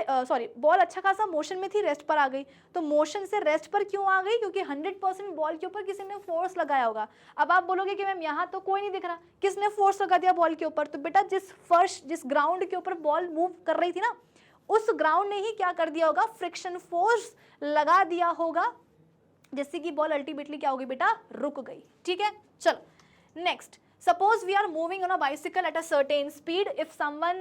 बॉल अच्छा खासा मोशन में थी, रेस्ट पर आ गई, तो मोशन से रेस्ट पर क्यों आ गई, क्योंकि 100% बॉल के ऊपर किसी ने फोर्स लगाया होगा। अब आप बोलोगे कि मैम यहाँ तो कोई नहीं दिख रहा, किसने फोर्स लगा दिया बॉल के ऊपर, तो बेटा जिस ग्राउंड के ऊपर बॉल मूव कर रही थी ना, उस ग्राउंड ने ही क्या कर दिया होगा, फ्रिक्शन फोर्स लगा दिया होगा, जिससे कि बॉल अल्टीमेटली क्या होगी बेटा, रुक गई। ठीक है, चलो next. Suppose we are moving on a bicycle at a certain speed. If someone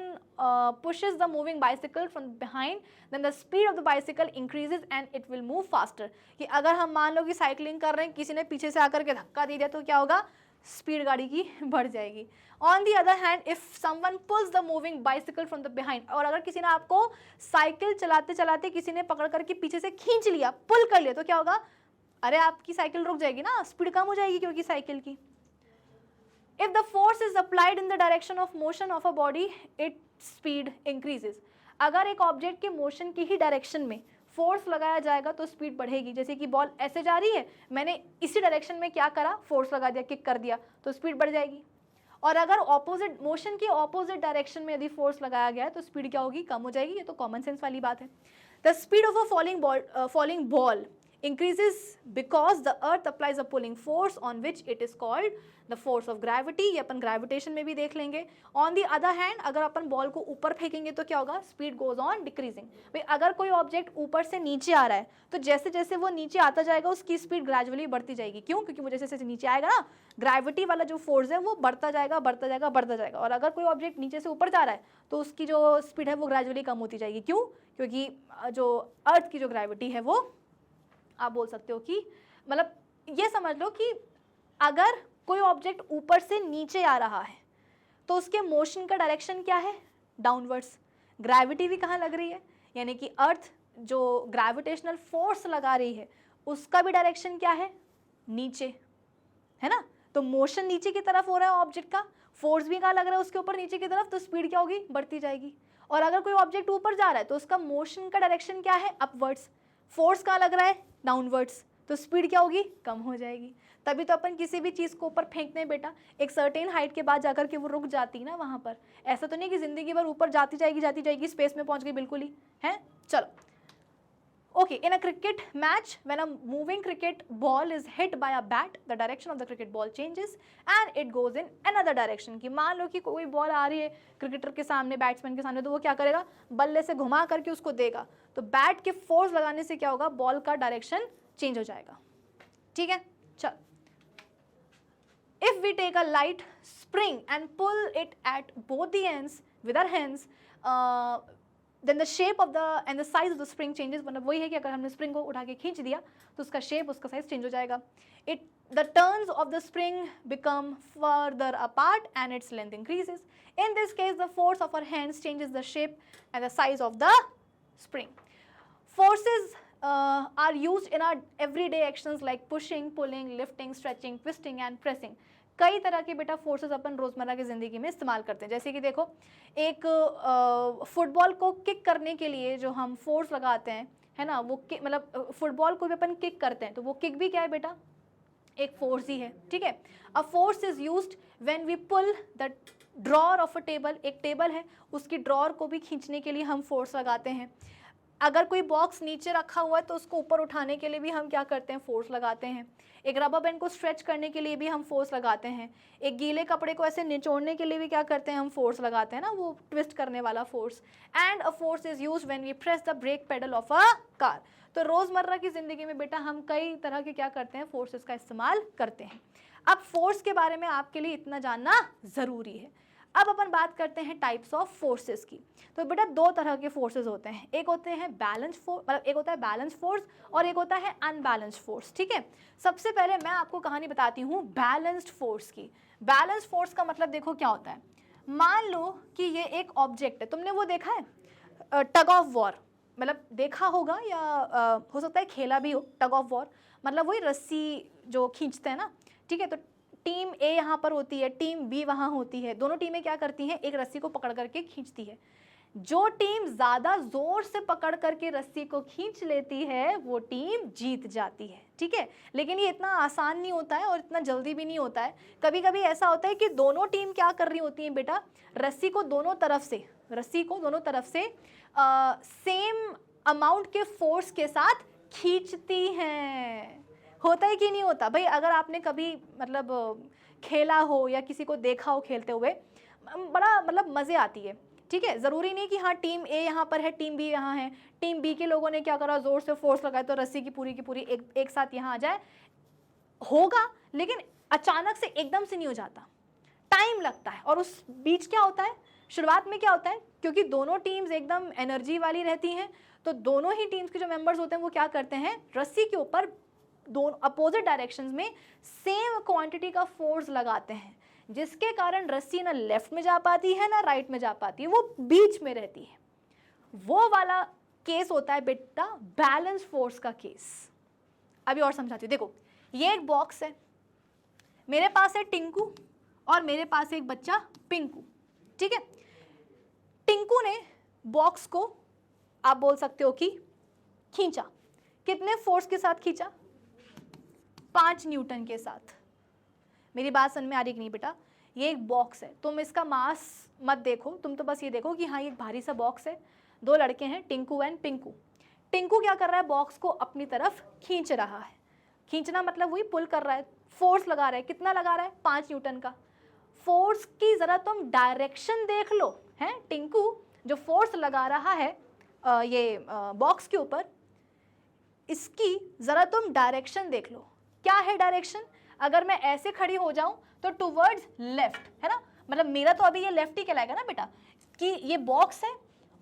pushes the moving bicycle from behind, then the speed of the bicycle increases and it will move faster. कि अगर हम मान लो कि cycling कर रहे हैं, किसी ने पीछे से आकर के धक्का दे दिया तो क्या होगा, स्पीड गाड़ी की बढ़ जाएगी। On the other hand, if someone pulls the moving bicycle from the behind, और अगर किसी ने आपको साइकिल चलाते चलाते किसी ने पकड़ करके पीछे से खींच लिया, पुल कर लिया, तो क्या होगा, अरे आपकी साइकिल रुक जाएगी ना, स्पीड कम हो जाएगी क्योंकि साइकिल की। If the force is applied in the direction of motion of a body, its speed increases. अगर एक ऑब्जेक्ट के मोशन की ही डायरेक्शन में फोर्स लगाया जाएगा तो स्पीड बढ़ेगी। जैसे कि बॉल ऐसे जा रही है, मैंने इसी डायरेक्शन में क्या करा, फोर्स लगा दिया, किक कर दिया, तो स्पीड बढ़ जाएगी। और अगर ऑपोजिट मोशन की ऑपोजिट डायरेक्शन में यदि फोर्स लगाया गया है तो स्पीड क्या होगी, कम हो जाएगी। ये तो कॉमन सेंस वाली बात है। The speed of a falling ball increases because the earth applies a pulling force on which it is called the force of gravity। ये अपन ग्रेविटेशन में भी देख लेंगे। on the other hand, अगर अपन बॉल को ऊपर फेंकेंगे तो क्या होगा, speed goes on decreasing। भाई अगर कोई ऑब्जेक्ट ऊपर से नीचे आ रहा है तो जैसे जैसे वो नीचे आता जाएगा उसकी स्पीड ग्रेजुअली बढ़ती जाएगी। क्यों, क्योंकि वो जैसे जैसे नीचे आएगा ना, ग्रेविटी वाला जो फोर्स है वो बढ़ता जाएगा, बढ़ता जाएगा, बढ़ता जाएगा। और अगर कोई ऑब्जेक्ट नीचे से ऊपर जा रहा है तो उसकी जो स्पीड है वो ग्रेजुअली कम होती जाएगी। क्यों, क्योंकि जो अर्थ की जो ग्रेविटी है वो, आप बोल सकते हो कि, मतलब ये समझ लो कि अगर कोई ऑब्जेक्ट ऊपर से नीचे आ रहा है तो उसके मोशन का डायरेक्शन क्या है, डाउनवर्ड्स। ग्रेविटी भी कहाँ लग रही है, यानी कि अर्थ जो ग्रेविटेशनल फोर्स लगा रही है उसका भी डायरेक्शन क्या है, नीचे, है ना। तो मोशन नीचे की तरफ हो रहा है ऑब्जेक्ट का, फोर्स भी कहाँ लग रहा है उसके ऊपर, नीचे की तरफ, तो स्पीड क्या होगी, बढ़ती जाएगी। और अगर कोई ऑब्जेक्ट ऊपर जा रहा है तो उसका मोशन का डायरेक्शन क्या है, अपवर्ड्स, फोर्स कहाँ लग रहा है, डाउनवर्ड्स, तो स्पीड क्या होगी, कम हो जाएगी। तभी तो अपन किसी भी चीज़ को ऊपर फेंकते हैं बेटा, एक सर्टेन हाइट के बाद जाकर के वो रुक जाती है ना वहाँ पर। ऐसा तो नहीं कि जिंदगी भर ऊपर जाती जाएगी स्पेस में पहुँच गई बिल्कुल ही, है। चलो okay, in a cricket match when a moving cricket ball is hit by a bat, the direction of the cricket ball changes and it goes in another direction. कि मान लो कि कोई बॉल आ रही है क्रिकेटर के सामने, बैट्समैन के सामने, तो वो क्या करेगा, बल्ले से घुमा करके उसको देगा, तो बैट के फोर्स लगाने से क्या होगा, बॉल का डायरेक्शन चेंज हो जाएगा। ठीक है, चल। If we take a light spring and pull it at both the ends with our hands, then the shape of the and the size of the spring changes, मतलब वही है कि अगर हमने स्प्रिंग को उठा के खींच दिया तो उसका शेप, उसका साइज चेंज हो जाएगा. It the turns of the spring become further apart and its length increases. In this case, the force of our hands changes the shape and the size of the spring. Forces are used in our everyday actions like pushing, pulling, lifting, stretching, twisting and pressing. कई तरह के बेटा forces अपन रोजमर्रा की जिंदगी में इस्तेमाल करते हैं. जैसे कि देखो, एक फुटबॉल को किक करने के लिए जो हम फोर्स लगाते हैं, है ना, वो मतलब फुटबॉल को भी अपन किक करते हैं, तो वो किक भी क्या है बेटा, एक फोर्स ही है. ठीक है. A force is used when we pull the drawer of a table. एक टेबल है, उसकी ड्रॉर को भी खींचने के लिए हम फोर्स लगाते हैं. अगर कोई बॉक्स नीचे रखा हुआ है तो उसको ऊपर उठाने के लिए भी हम क्या करते हैं, फोर्स लगाते हैं. एक रबर बैंड को स्ट्रेच करने के लिए भी हम फोर्स लगाते हैं. एक गीले कपड़े को ऐसे निचोड़ने के लिए भी क्या करते हैं, हम फोर्स लगाते हैं ना, वो ट्विस्ट करने वाला force. And a force is used when we press the brake pedal of a car. तो रोजमर्रा की जिंदगी में बेटा हम कई तरह के क्या करते हैं, फोर्सेस का इस्तेमाल करते हैं. अब फोर्स के बारे में आपके लिए इतना जानना जरूरी है. अब अपन बात करते हैं टाइप्स ऑफ फोर्सेस की. तो बेटा दो तरह के फोर्सेस होते हैं. एक होते हैं बैलेंस फोर्स, मतलब एक होता है बैलेंस फोर्स और एक होता है अनबैलेंस्ड फोर्स. ठीक है. सबसे पहले मैं आपको कहानी बताती हूँ बैलेंस्ड फोर्स की. बैलेंस्ड फोर्स का मतलब देखो क्या होता है. मान लो कि ये एक ऑब्जेक्ट है, तुमने वो देखा है टग ऑफ वॉर, मतलब देखा होगा या हो सकता है खेला भी हो. टग ऑफ वॉर मतलब वही रस्सी जो खींचते हैं ना. ठीक है. तो टीम ए यहाँ पर होती है, टीम बी वहाँ होती है. दोनों टीमें क्या करती हैं, एक रस्सी को पकड़ करके खींचती है. जो टीम ज़्यादा जोर से पकड़ करके रस्सी को खींच लेती है वो टीम जीत जाती है. ठीक है. लेकिन ये इतना आसान नहीं होता है और इतना जल्दी भी नहीं होता है. कभी कभी ऐसा होता है कि दोनों टीम क्या कर रही होती हैं बेटा, रस्सी को दोनों तरफ से सेम अमाउंट के फोर्स के साथ खींचती हैं. होता है कि नहीं होता भाई. अगर आपने कभी मतलब खेला हो या किसी को देखा हो खेलते हुए, बड़ा मतलब मज़े आती है. ठीक है. ज़रूरी नहीं कि हाँ टीम ए यहाँ पर है, टीम बी यहाँ है. टीम बी के लोगों ने क्या करा, ज़ोर से फोर्स लगाया तो रस्सी की पूरी एक साथ यहाँ आ जाए. होगा, लेकिन अचानक से एकदम से नहीं हो जाता, टाइम लगता है. और उस बीच क्या होता है, शुरुआत में क्या होता है, क्योंकि दोनों टीम्स एकदम एनर्जी वाली रहती हैं, तो दोनों ही टीम्स के जो मेंबर्स होते हैं वो क्या करते हैं, रस्सी के ऊपर दोनों अपोजिट डायरेक्शंस में सेम क्वांटिटी का फोर्स लगाते हैं, जिसके कारण रस्सी ना लेफ्ट में जा पाती है ना राइट में जा पाती है, वो बीच में रहती है. वो वाला केस होता है बेटा बैलेंस फोर्स का केस. अभी और समझाती हूँ. देखो, ये एक बॉक्स है, मेरे पास है टिंकू और मेरे पास एक बच्चा पिंकू. ठीक है. टिंकू ने बॉक्स को आप बोल सकते हो कि खींचा. कितने फोर्स के साथ खींचा, 5 न्यूटन के साथ. मेरी बात समझ में आ रही कि नहीं बेटा. ये एक बॉक्स है, तुम इसका मास मत देखो, तुम तो बस ये देखो कि हाँ ये एक भारी सा बॉक्स है. 2 लड़के हैं, टिंकू एंड पिंकू. टिंकू क्या कर रहा है, बॉक्स को अपनी तरफ खींच रहा है. खींचना मतलब वही पुल कर रहा है, फोर्स लगा रहा है. कितना लगा रहा है, 5 न्यूटन का. फोर्स की ज़रा तुम डायरेक्शन देख लो. है टिंकू जो फोर्स लगा रहा है ये बॉक्स के ऊपर, इसकी ज़रा तुम डायरेक्शन देख लो. क्या है डायरेक्शन, अगर मैं ऐसे खड़ी हो जाऊं तो टुवर्ड्स लेफ्ट, है ना, मतलब मेरा तो अभी ये लेफ्ट ही कहलाएगा ना बेटा, कि ये बॉक्स है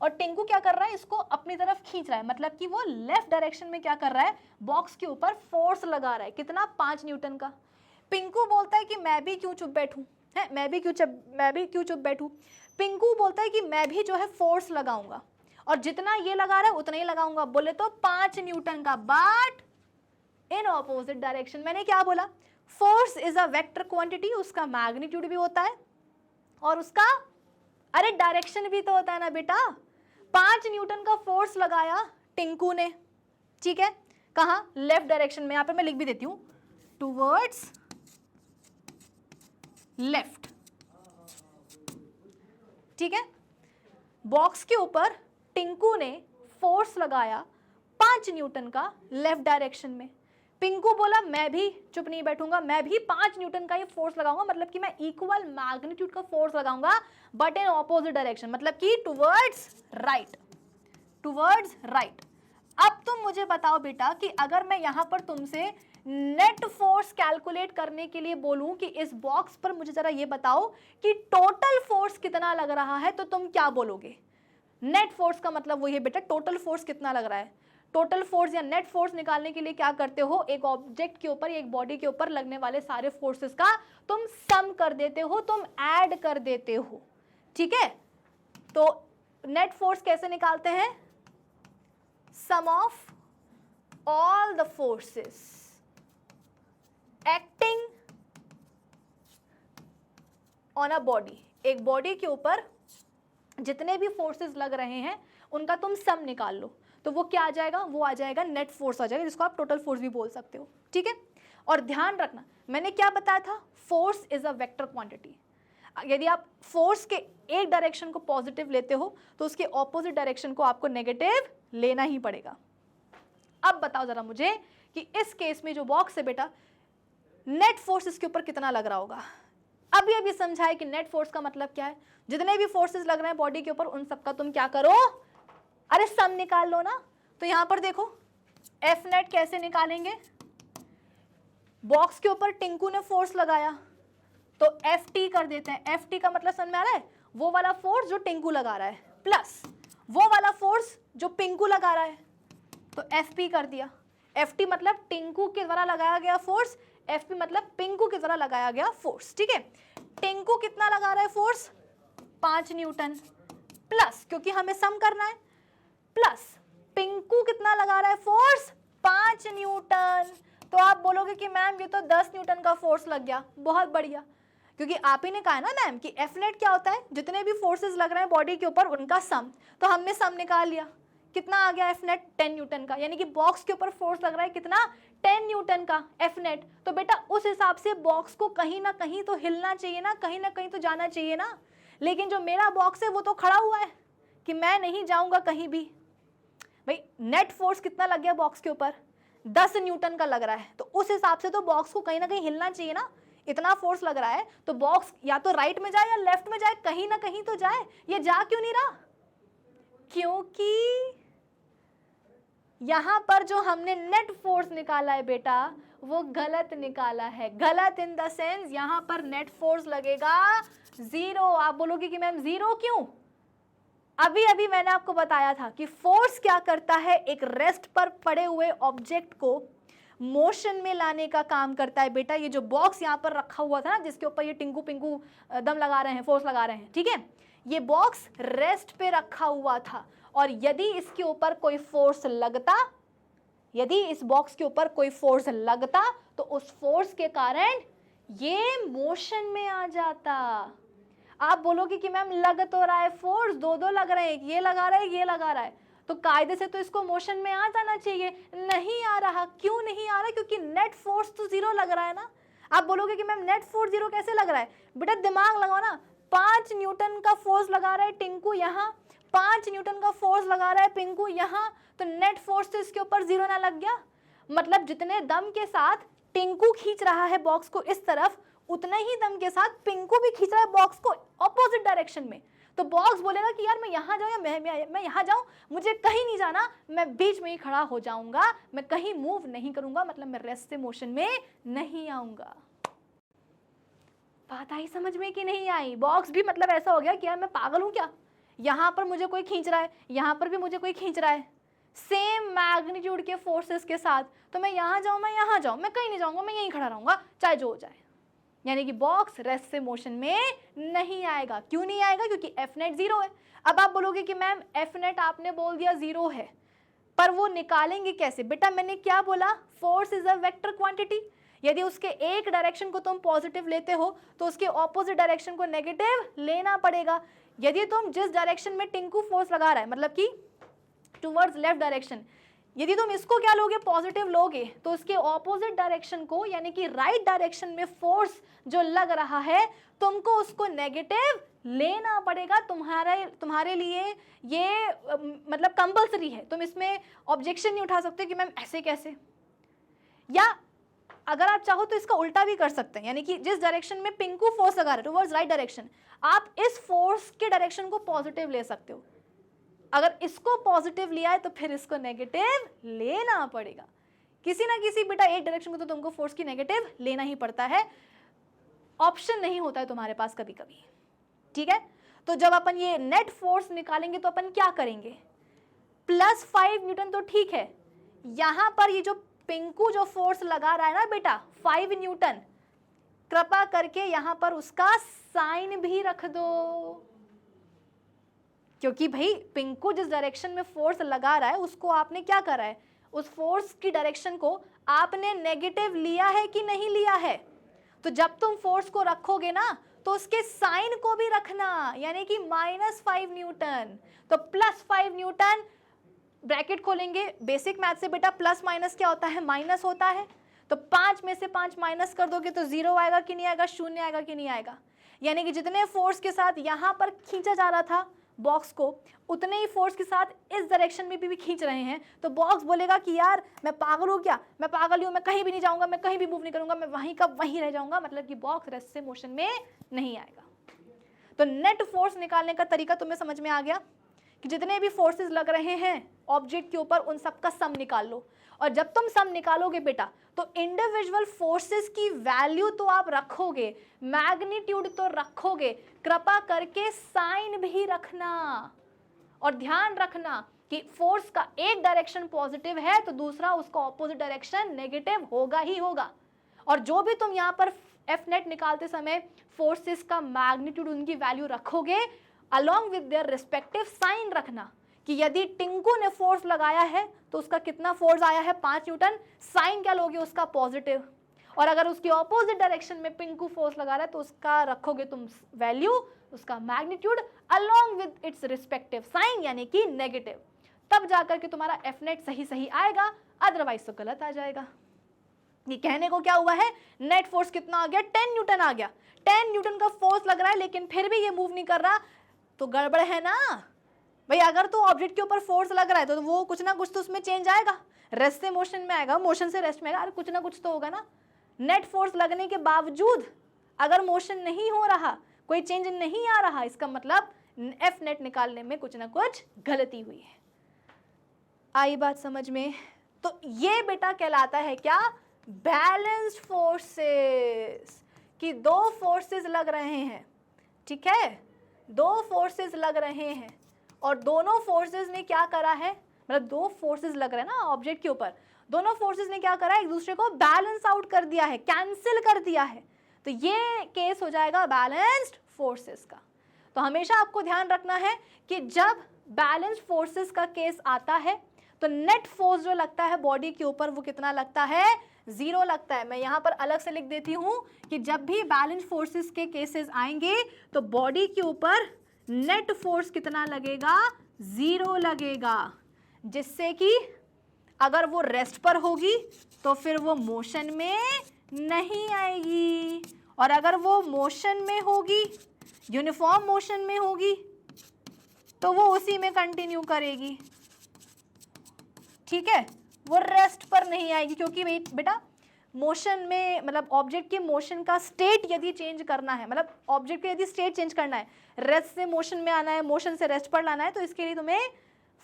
और टिंकू क्या कर रहा है, इसको अपनी तरफ खींच रहा है, मतलब कि वो लेफ्ट डायरेक्शन में क्या कर रहा है, बॉक्स के ऊपर फोर्स लगा रहा है. कितना, 5 न्यूटन का. पिंकू बोलता है कि मैं भी क्यों चुप बैठूं, है मैं भी क्यों चुप बैठूं. पिंकू बोलता है कि मैं भी जो है फोर्स लगाऊंगा और जितना ये लगा रहा है उतना ही लगाऊंगा. बोले तो 5 न्यूटन का, बट इन ऑपोजिट डायरेक्शन. मैंने क्या बोला, force is a vector quantity, उसका मैग्नीट्यूड भी होता है और उसका अरे डायरेक्शन भी तो होता है ना बेटा. 5 न्यूटन का फोर्स लगाया टिंकू ने. ठीक है. कहाँ, लेफ्ट डायरेक्शन में. यहाँ पे मैं लिख भी देती हूँ, टुवर्ड्स लेफ्ट. ठीक है. बॉक्स के ऊपर टिंकू ने फोर्स लगाया 5 न्यूटन का लेफ्ट डायरेक्शन में. पिंकू बोला मैं भी चुप नहीं बैठूंगा, मैं भी 5 न्यूटन का ये फोर्स लगाऊंगा, मतलब कि मैं इक्वल मैग्नीट्यूड का फोर्स लगाऊंगा बट इन ऑपोजिट डायरेक्शन, मतलब कि टुवर्ड्स राइट. अब तुम मुझे बताओ बेटा कि अगर मैं यहां पर तुमसे नेट फोर्स कैलकुलेट करने के लिए बोलूं कि इस बॉक्स पर मुझे जरा ये बताओ कि टोटल फोर्स कितना लग रहा है, तो तुम क्या बोलोगे. नेट फोर्स का मतलब वही है बेटा, टोटल फोर्स कितना लग रहा है। टोटल फोर्स या नेट फोर्स निकालने के लिए क्या करते हो, एक ऑब्जेक्ट के ऊपर, एक बॉडी के ऊपर लगने वाले सारे फोर्सेस का तुम सम कर देते हो, तुम ऐड कर देते हो, ठीक है। तो नेट फोर्स कैसे निकालते हैं, sum of all the forces acting on a body. एक बॉडी के ऊपर जितने भी फोर्सेस लग रहे हैं उनका तुम सम निकाल लो, तो वो क्या आ जाएगा, वो आ जाएगा नेट फोर्स आ जाएगा, जिसको आप टोटल फोर्स भी बोल सकते हो, ठीक है। और ध्यान रखना मैंने क्या बताया था, force is a vector quantity. यदि आप फोर्स के एक डायरेक्शन को पॉजिटिव लेते हो तो उसके ऑपोजिट डायरेक्शन को आपको नेगेटिव लेना ही पड़ेगा। अब बताओ जरा मुझे कि इस केस में जो बॉक्स है बेटा, नेट फोर्स इसके ऊपर कितना लग रहा होगा। अभी समझाए कि नेट फोर्स का मतलब क्या है, जितने भी फोर्सेस लग रहे हैं बॉडी के ऊपर उन सबका तुम क्या करो, अरे सम निकाल लो ना। तो यहां पर देखो एफ नेट कैसे निकालेंगे, बॉक्स के ऊपर टिंकू ने फोर्स लगाया तो एफ टी कर देते हैं। एफ टी का मतलब समझ में आ रहा है, वो वाला फोर्स जो टिंकू लगा रहा है प्लस वो वाला फोर्स जो पिंकू लगा रहा है, तो एफ पी कर दिया। एफ टी मतलब टिंकू के द्वारा लगाया गया फोर्स, एफ पी मतलब पिंकू के द्वारा लगाया गया फोर्स, ठीक है। टिंकू कितना लगा रहा है फोर्स, 5 न्यूटन, प्लस क्योंकि हमें सम करना है, प्लस पिंकू कितना लगा रहा है फोर्स, 5 न्यूटन। तो आप बोलोगे कि मैम ये तो 10 न्यूटन का फोर्स लग गया, बहुत बढ़िया, क्योंकि आप ही ने कहा ना मैम कि एफ नेट क्या होता है, जितने भी फोर्सेस लग रहे हैं बॉडी के ऊपर उनका सम। तो हमने सम निकाल लिया, कितना आ गया एफ नेट, 10 न्यूटन का, यानी कि बॉक्स के ऊपर फोर्स लग रहा है कितना, 10 न्यूटन का एफ नेट। तो बेटा उस हिसाब से बॉक्स को कहीं ना कहीं तो हिलना चाहिए ना कहीं तो जाना चाहिए ना। लेकिन जो मेरा बॉक्स है वो तो खड़ा हुआ है कि मैं नहीं जाऊंगा कहीं भी। भाई नेट फोर्स कितना लग गया बॉक्स के ऊपर, 10 न्यूटन का लग रहा है, तो उस हिसाब से तो बॉक्स को कहीं ना कहीं हिलना चाहिए ना। इतना फोर्स लग रहा है तो बॉक्स या तो राइट में जाए या लेफ्ट में जाए, कहीं ना कहीं तो जाए। ये जा क्यों नहीं रहा, क्योंकि यहां पर जो हमने नेट फोर्स निकाला है बेटा वो गलत निकाला है। गलत इन द सेंस यहां पर नेट फोर्स लगेगा 0। आप बोलोगे कि मैम 0 क्यों, अभी मैंने आपको बताया था कि फोर्स क्या करता है, एक रेस्ट पर पड़े हुए ऑब्जेक्ट को मोशन में लाने का काम करता है। बेटा ये जो बॉक्स यहाँ पर रखा हुआ था ना, जिसके ऊपर ये टिंकू पिंकू दम लगा रहे हैं, फोर्स लगा रहे हैं, ठीक है, ये बॉक्स रेस्ट पे रखा हुआ था, और यदि इसके ऊपर कोई फोर्स लगता, यदि इस बॉक्स के ऊपर कोई फोर्स लगता तो उस फोर्स के कारण ये मोशन में आ जाता। आप बोलोगे कि मैम लग तो रहा है फोर्स, दो लग रहे हैं, ये लगा रहा है ये लगा रहा है, तो कायदे से तो इसको मोशन में आ जाना चाहिए, नहीं आ रहा। क्यों नहीं आ रहा, क्योंकि नेट फोर्स तो 0 लग रहा है ना। आप बोलोगे कि मैम नेट फोर्स 0 कैसे लग रहा है, बेटा दिमाग लगाओ ना, 5 न्यूटन का फोर्स लगा रहा है टिंकू यहाँ, 5 न्यूटन का फोर्स लगा रहा है पिंकू यहाँ, तो नेट फोर्स तो इसके ऊपर 0 ना लग गया। मतलब जितने दम के साथ टिंकू खींच रहा है बॉक्स को इस तरफ, उतने ही दम के साथ पिंकू भी खींच रहा है बॉक्स को ऑपोजिट डायरेक्शन में। तो बॉक्स बोलेगा कि यार मैं यहाँ जाऊँ या मैं यहाँ जाऊँ, मुझे कहीं नहीं जाना, मैं बीच में ही खड़ा हो जाऊंगा, मैं कहीं मूव नहीं करूंगा, मतलब मैं रेस्ट से मोशन में नहीं आऊंगा। बात आई समझ में कि नहीं आई। बॉक्स भी मतलब ऐसा हो गया कि यार मैं पागल हूँ क्या, यहाँ पर मुझे कोई खींच रहा है, यहाँ पर भी मुझे कोई खींच रहा है, सेम मैग्नीट्यूड के फोर्सेस के साथ, तो मैं यहाँ जाऊँ मैं यहाँ जाऊँ, मैं कहीं नहीं जाऊँगा, मैं यहीं खड़ा रहूँगा चाहे जो हो जाए। यानी कि बॉक्स रेस्ट से मोशन में नहीं आएगा। क्यों नहीं आएगा, क्योंकि एफ नेट 0 है। अब आप बोलोगे कि मैम एफ नेट आपने बोल दिया 0 है, पर वो निकालेंगे कैसे। बेटा मैंने क्या बोला, force is a vector quantity. यदि उसके एक डायरेक्शन को तुम पॉजिटिव लेते हो तो उसके ऑपोजिट डायरेक्शन को नेगेटिव लेना पड़ेगा। यदि तुम जिस डायरेक्शन में टिंकू फोर्स लगा रहा है, मतलब कि टुवर्ड्स लेफ्ट डायरेक्शन, यदि तुम इसको क्या लोगे, पॉजिटिव लोगे, तो उसके ऑपोजिट डायरेक्शन को यानी कि राइट डायरेक्शन में फोर्स जो लग रहा है तुमको उसको नेगेटिव लेना पड़ेगा। तुम्हारे लिए ये मतलब कंपलसरी है, तुम इसमें ऑब्जेक्शन नहीं उठा सकते कि मैम ऐसे कैसे। या अगर आप चाहो तो इसका उल्टा भी कर सकते हैं, यानी कि जिस डायरेक्शन में पिंकू फोर्स लगा रहे टुवर्ड्स राइट डायरेक्शन, आप इस फोर्स के डायरेक्शन को पॉजिटिव ले सकते हो। अगर इसको पॉजिटिव लिया है तो फिर इसको नेगेटिव लेना पड़ेगा। किसी ना किसी बेटा एक डायरेक्शन को तो तुमको फोर्स की नेगेटिव लेना ही पड़ता है, ऑप्शन नहीं होता है तुम्हारे पास कभी कभी, ठीक है। तो जब अपन ये नेट फोर्स निकालेंगे तो अपन क्या करेंगे, +5 न्यूटन तो ठीक है, यहां पर ये जो पिंकू जो फोर्स लगा रहा है ना बेटा 5 न्यूटन, कृपा करके यहां पर उसका साइन भी रख दो, क्योंकि भाई पिंकू जिस डायरेक्शन में फोर्स लगा रहा है उसको आपने क्या करा है, उस फोर्स की डायरेक्शन को आपने नेगेटिव लिया है कि नहीं लिया है। तो जब तुम फोर्स को रखोगे ना तो उसके साइन को भी रखना, यानी कि -5 न्यूटन। तो +5 न्यूटन, ब्रैकेट खोलेंगे, बेसिक मैथ से बेटा प्लस माइनस क्या होता है, माइनस होता है। तो 5 में से 5 माइनस कर दोगे तो 0 आएगा कि नहीं आएगा, 0 आएगा कि नहीं आएगा। यानी कि जितने फोर्स के साथ यहां पर खींचा जा रहा था बॉक्स को, उतने ही फोर्स के साथ इस डायरेक्शन में भी खींच रहे हैं। तो बॉक्स बोलेगा कि यार मैं पागल हूँ क्या, मैं पागल हूँ, मैं कहीं भी नहीं जाऊंगा, मैं कहीं भी मूव नहीं करूंगा, मैं वहीं का वहीं रह जाऊंगा, मतलब कि बॉक्स रेस्ट से मोशन में नहीं आएगा। तो नेट फोर्स निकालने का तरीका तुम्हें समझ में आ गया कि जितने भी फोर्सेस लग रहे हैं ऑब्जेक्ट के ऊपर उन सबका सम निकाल लो। और जब तुम सम निकालोगे बेटा तो इंडिविजुअल फोर्सेस की वैल्यू तो आप रखोगे, मैग्नीट्यूड तो रखोगे, कृपा करके साइन भी रखना। और ध्यान रखना कि फोर्स का एक डायरेक्शन पॉजिटिव है तो दूसरा उसका ऑपोजिट डायरेक्शन नेगेटिव होगा ही होगा। और जो भी तुम यहाँ पर एफ नेट निकालते समय फोर्सेस का मैग्नीट्यूड उनकी वैल्यू रखोगे, along with their respective sign रखना कि यदि टिंकू ने फोर्स लगाया है तो उसका कितना फोर्स आया है, 5 न्यूटन, साइन क्या लोगे, उसका पॉजिटिव। और अगर उसकी ऑपोजिट डायरेक्शन में पिंकू फोर्स लगा रहा है तो उसका रखोगे तुम वैल्यू, उसका magnitude along with its respective sign, यानी कि नेगेटिव। तब जाकर के तुम्हारा एफ नेट सही सही आएगा, अदरवाइज तो गलत आ जाएगा। ये कहने को क्या हुआ है, नेट फोर्स कितना आ गया, 10 न्यूटन आ गया। 10 न्यूटन का फोर्स लग रहा है लेकिन फिर भी ये मूव नहीं कर रहा, तो गड़बड़ है ना भाई। अगर तो ऑब्जेक्ट के ऊपर फोर्स लग रहा है तो वो कुछ ना कुछ तो उसमें चेंज आएगा, रेस्ट से मोशन में आएगा, मोशन से रेस्ट में आएगा, अरे कुछ ना कुछ तो होगा ना। नेट फोर्स लगने के बावजूद अगर मोशन नहीं हो रहा, कोई चेंज नहीं आ रहा, इसका मतलब एफ नेट निकालने में कुछ ना कुछ गलती हुई है। आई बात समझ में? तो ये बेटा कहलाता है क्या, बैलेंस्ड फोर्सेस, कि दो फोर्सेस लग रहे हैं, ठीक है, दो फोर्सेस लग रहे हैं और दोनों फोर्सेस ने क्या करा है, मतलब दो फोर्सेस लग रहे हैं ना ऑब्जेक्ट के ऊपर, दोनों फोर्सेस ने क्या करा है, एक दूसरे को बैलेंस आउट कर दिया है, कैंसिल कर दिया है। तो ये केस हो जाएगा बैलेंस्ड फोर्सेस का। तो हमेशा आपको ध्यान रखना है कि जब बैलेंस्ड फोर्सेस का केस आता है तो नेट फोर्स जो लगता है बॉडी के ऊपर वो कितना लगता है, 0 लगता है। मैं यहाँ पर अलग से लिख देती हूँ कि जब भी बैलेंस फोर्सेस के केसेस आएंगे तो बॉडी के ऊपर नेट फोर्स कितना लगेगा, 0 लगेगा, जिससे कि अगर वो रेस्ट पर होगी तो फिर वो मोशन में नहीं आएगी, और अगर वो मोशन में होगी, यूनिफॉर्म मोशन में होगी, तो वो उसी में कंटिन्यू करेगी, ठीक है, वो रेस्ट पर नहीं आएगी। क्योंकि बेटा मोशन में, मतलब ऑब्जेक्ट के मोशन का स्टेट यदि चेंज करना है, मतलब ऑब्जेक्ट के यदि स्टेट चेंज करना है, रेस्ट से मोशन में आना है, मोशन से रेस्ट पर लाना है, तो इसके लिए तुम्हें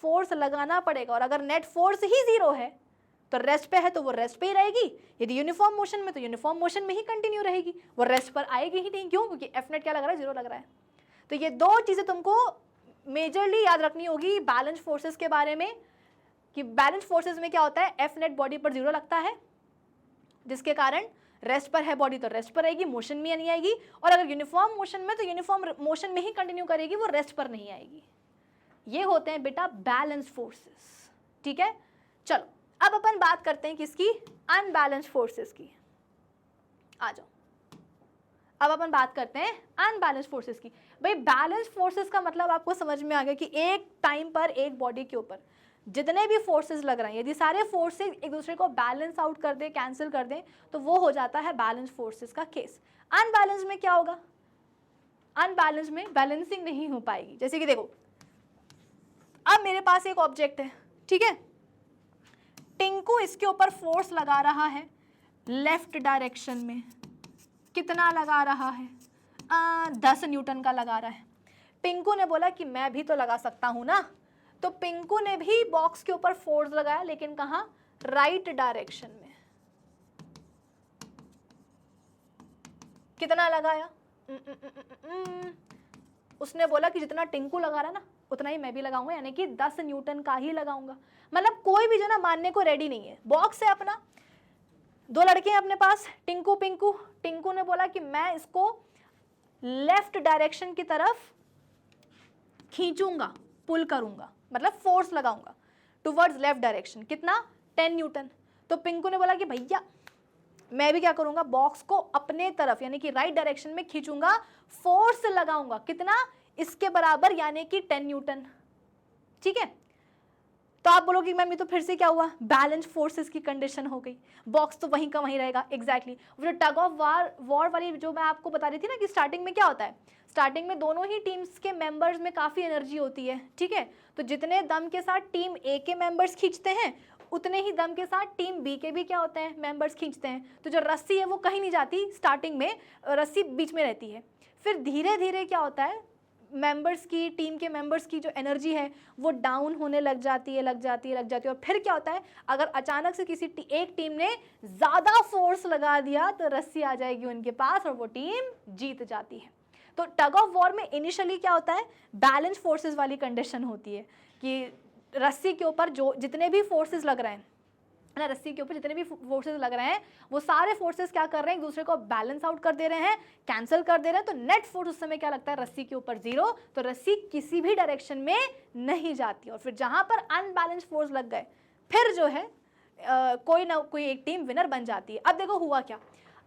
फोर्स लगाना पड़ेगा। और अगर नेट फोर्स ही 0 है तो रेस्ट पे है तो वो रेस्ट पे ही रहेगी, यदि यूनिफॉर्म मोशन में तो यूनिफॉर्म मोशन में ही कंटिन्यू रहेगी, वो रेस्ट पर आएगी ही नहीं। क्यों? क्योंकि एफ नेट क्या लग रहा है, 0 लग रहा है। तो ये दो चीज़ें तुमको मेजरली याद रखनी होगी बैलेंस फोर्सेस के बारे में, कि बैलेंस फोर्सेस में क्या होता है, एफ नेट बॉडी पर 0 लगता है, जिसके कारण रेस्ट पर है बॉडी तो रेस्ट पर रहेगी, मोशन में नहीं आएगी, और अगर यूनिफॉर्म मोशन में तो यूनिफॉर्म मोशन में ही कंटिन्यू करेगी, वो रेस्ट पर नहीं आएगी। ये होते हैं बेटा बैलेंस फोर्सेस, ठीक है। चलो अब अपन बात करते हैं किसकी, अनबैलेंस फोर्सेस की। आ जाओ, अब अपन बात करते हैं अनबैलेंस फोर्सेस की। भाई बैलेंस फोर्सेस का मतलब आपको समझ में आ गया कि एक टाइम पर एक बॉडी के ऊपर जितने भी फोर्सेस लग रहे हैं, यदि सारे फोर्सेस एक दूसरे को बैलेंस आउट कर दें, कैंसिल कर दें, तो वो हो जाता है बैलेंस फोर्सेस का केस। अनबैलेंस में क्या होगा, अनबैलेंस में बैलेंसिंग नहीं हो पाएगी। जैसे कि देखो, अब मेरे पास एक ऑब्जेक्ट है, ठीक है, टिंकू इसके ऊपर फोर्स लगा रहा है लेफ्ट डायरेक्शन में, कितना लगा रहा है, 10 न्यूटन का लगा रहा है। पिंकू ने बोला कि मैं भी तो लगा सकता हूं ना, तो पिंकू ने भी बॉक्स के ऊपर फोर्स लगाया, लेकिन कहाँ, राइट डायरेक्शन में। कितना लगाया, उसने बोला कि जितना टिंकू लगा रहा है ना उतना ही मैं भी लगाऊंगा, यानी कि 10 न्यूटन का ही लगाऊंगा। मतलब कोई भी जो ना मानने को रेडी नहीं है। बॉक्स है अपना, 2 लड़के हैं अपने पास, टिंकू पिंकू। टिंकू ने बोला कि मैं इसको लेफ्ट डायरेक्शन की तरफ खींचूंगा, पुल करूंगा, मतलब फोर्स लगाऊंगा टुवर्ड्स लेफ्ट डायरेक्शन। कितना? 10 न्यूटन। तो पिंकू ने बोला कि भैया मैं भी क्या करूंगा, बॉक्स को अपने तरफ यानी कि राइट डायरेक्शन में खींचूंगा, फोर्स लगाऊंगा। कितना? इसके बराबर, यानी कि 10 न्यूटन। ठीक है, तो आप बोलोगे मैम ये तो फिर से क्या हुआ, बैलेंस फोर्सेस की कंडीशन हो गई, बॉक्स तो वहीं का वहीं रहेगा। एग्जैक्टली वो टग ऑफ वॉर वाली जो मैं आपको बता रही थी ना कि स्टार्टिंग में क्या होता है, स्टार्टिंग में दोनों ही टीम्स के मेंबर्स में काफ़ी एनर्जी होती है। ठीक है, तो जितने दम के साथ टीम ए के मेंबर्स खींचते हैं उतने ही दम के साथ टीम बी के भी क्या होते हैं, मेंबर्स खींचते हैं। तो जो रस्सी है वो कहीं नहीं जाती, स्टार्टिंग में रस्सी बीच में रहती है। फिर धीरे धीरे क्या होता है, मेंबर्स की, टीम के मेंबर्स की जो एनर्जी है वो डाउन होने लग जाती है और फिर क्या होता है, अगर अचानक से किसी एक टीम ने ज़्यादा फोर्स लगा दिया तो रस्सी आ जाएगी उनके पास और वो टीम जीत जाती है। तो टग ऑफ वॉर में इनिशियली क्या होता है, बैलेंस फोर्सेस वाली कंडीशन होती है कि रस्सी के ऊपर जो जितने भी फोर्सेस लग रहे हैं ना, रस्सी के ऊपर जितने भी फोर्सेस लग रहे हैं वो सारे फोर्सेस क्या कर रहे हैं, एक दूसरे को बैलेंस आउट कर दे रहे हैं, कैंसिल कर दे रहे हैं। तो नेट फोर्स उस समय क्या लगता है, रस्सी के ऊपर 0। तो रस्सी किसी भी डायरेक्शन में नहीं जाती और फिर जहां पर अनबैलेंस फोर्स लग गए फिर जो है कोई ना कोई एक टीम विनर बन जाती है। अब देखो हुआ क्या,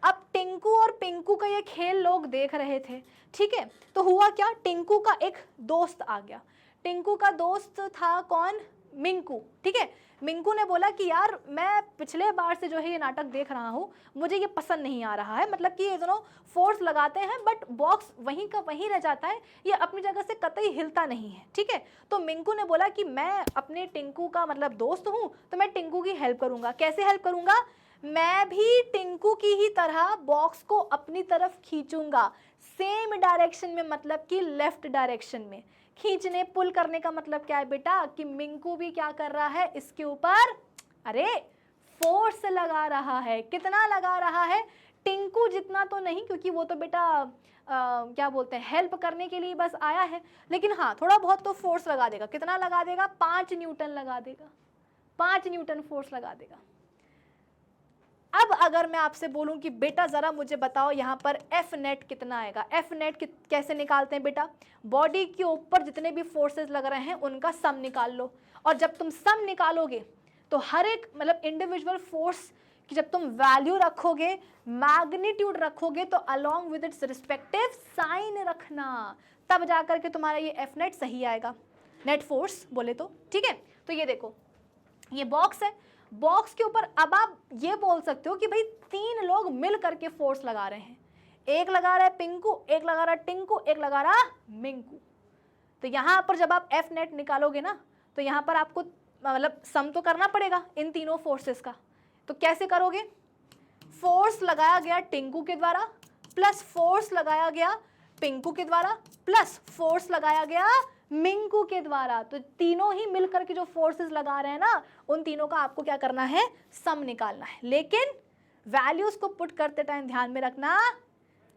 अब टिंकू और पिंकू का ये खेल लोग देख रहे थे। ठीक है, तो हुआ क्या, टिंकू का एक दोस्त आ गया। टिंकू का दोस्त था कौन, मिंकू। ठीक है, मिंकू ने बोला कि यार मैं पिछले बार से जो है ये नाटक देख रहा हूँ, मुझे ये पसंद नहीं आ रहा है। मतलब कि ये दोनों फोर्स लगाते हैं बट बॉक्स वहीं का वहीं रह जाता है, ये अपनी जगह से कतई हिलता नहीं है। ठीक है, तो मिंकू ने बोला कि मैं अपने टिंकू का मतलब दोस्त हूँ तो मैं टिंकू की हेल्प करूँगा। कैसे हेल्प करूँगा, मैं भी टिंकू की ही तरह बॉक्स को अपनी तरफ खींचूंगा, सेम डायरेक्शन में, मतलब कि लेफ्ट डायरेक्शन में। खींचने, पुल करने का मतलब क्या है बेटा, कि मिंकू भी क्या कर रहा है, इसके ऊपर अरे फोर्स लगा रहा है। कितना लगा रहा है, टिंकू जितना तो नहीं, क्योंकि वो तो बेटा क्या बोलते हैं, हेल्प करने के लिए बस आया है, लेकिन हाँ थोड़ा बहुत तो फोर्स लगा देगा। कितना लगा देगा, 5 न्यूटन लगा देगा, 5 न्यूटन फोर्स लगा देगा। अब अगर मैं आपसे बोलूं कि बेटा ज़रा मुझे बताओ यहाँ पर एफ नेट कितना आएगा, एफ नेट कैसे निकालते हैं बेटा, बॉडी के ऊपर जितने भी फोर्सेस लग रहे हैं उनका सम निकाल लो। और जब तुम सम निकालोगे तो हर एक मतलब इंडिविजुअल फोर्स की जब तुम वैल्यू रखोगे, मैग्नीट्यूड रखोगे, तो along with its respective sign रखना, तब जाकर के तुम्हारा ये एफ नेट सही आएगा, नेट फोर्स बोले तो। ठीक है, तो ये देखो ये बॉक्स है, बॉक्स के ऊपर अब आप ये बोल सकते हो कि भाई 3 लोग मिल करके फोर्स लगा रहे हैं, एक लगा रहा है पिंकू, एक लगा रहा है टिंकू, एक लगा रहा मिंकू। तो यहाँ पर जब आप एफ नेट निकालोगे ना तो यहाँ पर आपको मतलब सम तो करना पड़ेगा इन तीनों फोर्सेस का। तो कैसे करोगे, फोर्स लगाया गया टिंकू के द्वारा प्लस फोर्स लगाया गया पिंकू के द्वारा प्लस फोर्स लगाया गया मिंकू के द्वारा, तो तीनों ही मिलकर के जो फोर्सेस लगा रहे हैं ना उन तीनों का आपको क्या करना है, सम निकालना है। लेकिन वैल्यूज को पुट करते टाइम ध्यान में रखना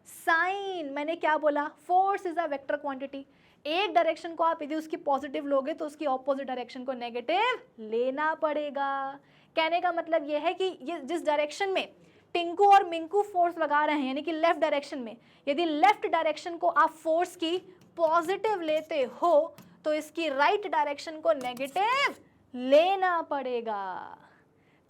साइन, मैंने क्या बोला, force is a vector quantity. एक डायरेक्शन को आप यदि उसकी पॉजिटिव लोगे तो उसकी ऑपोजिट डायरेक्शन को नेगेटिव लेना पड़ेगा। कहने का मतलब यह है कि ये जिस डायरेक्शन में टिंकू और मिंकू फोर्स लगा रहे हैं यानी कि लेफ्ट डायरेक्शन में, यदि लेफ्ट डायरेक्शन को आप फोर्स की पॉजिटिव लेते हो तो इसकी राइट डायरेक्शन को नेगेटिव लेना पड़ेगा।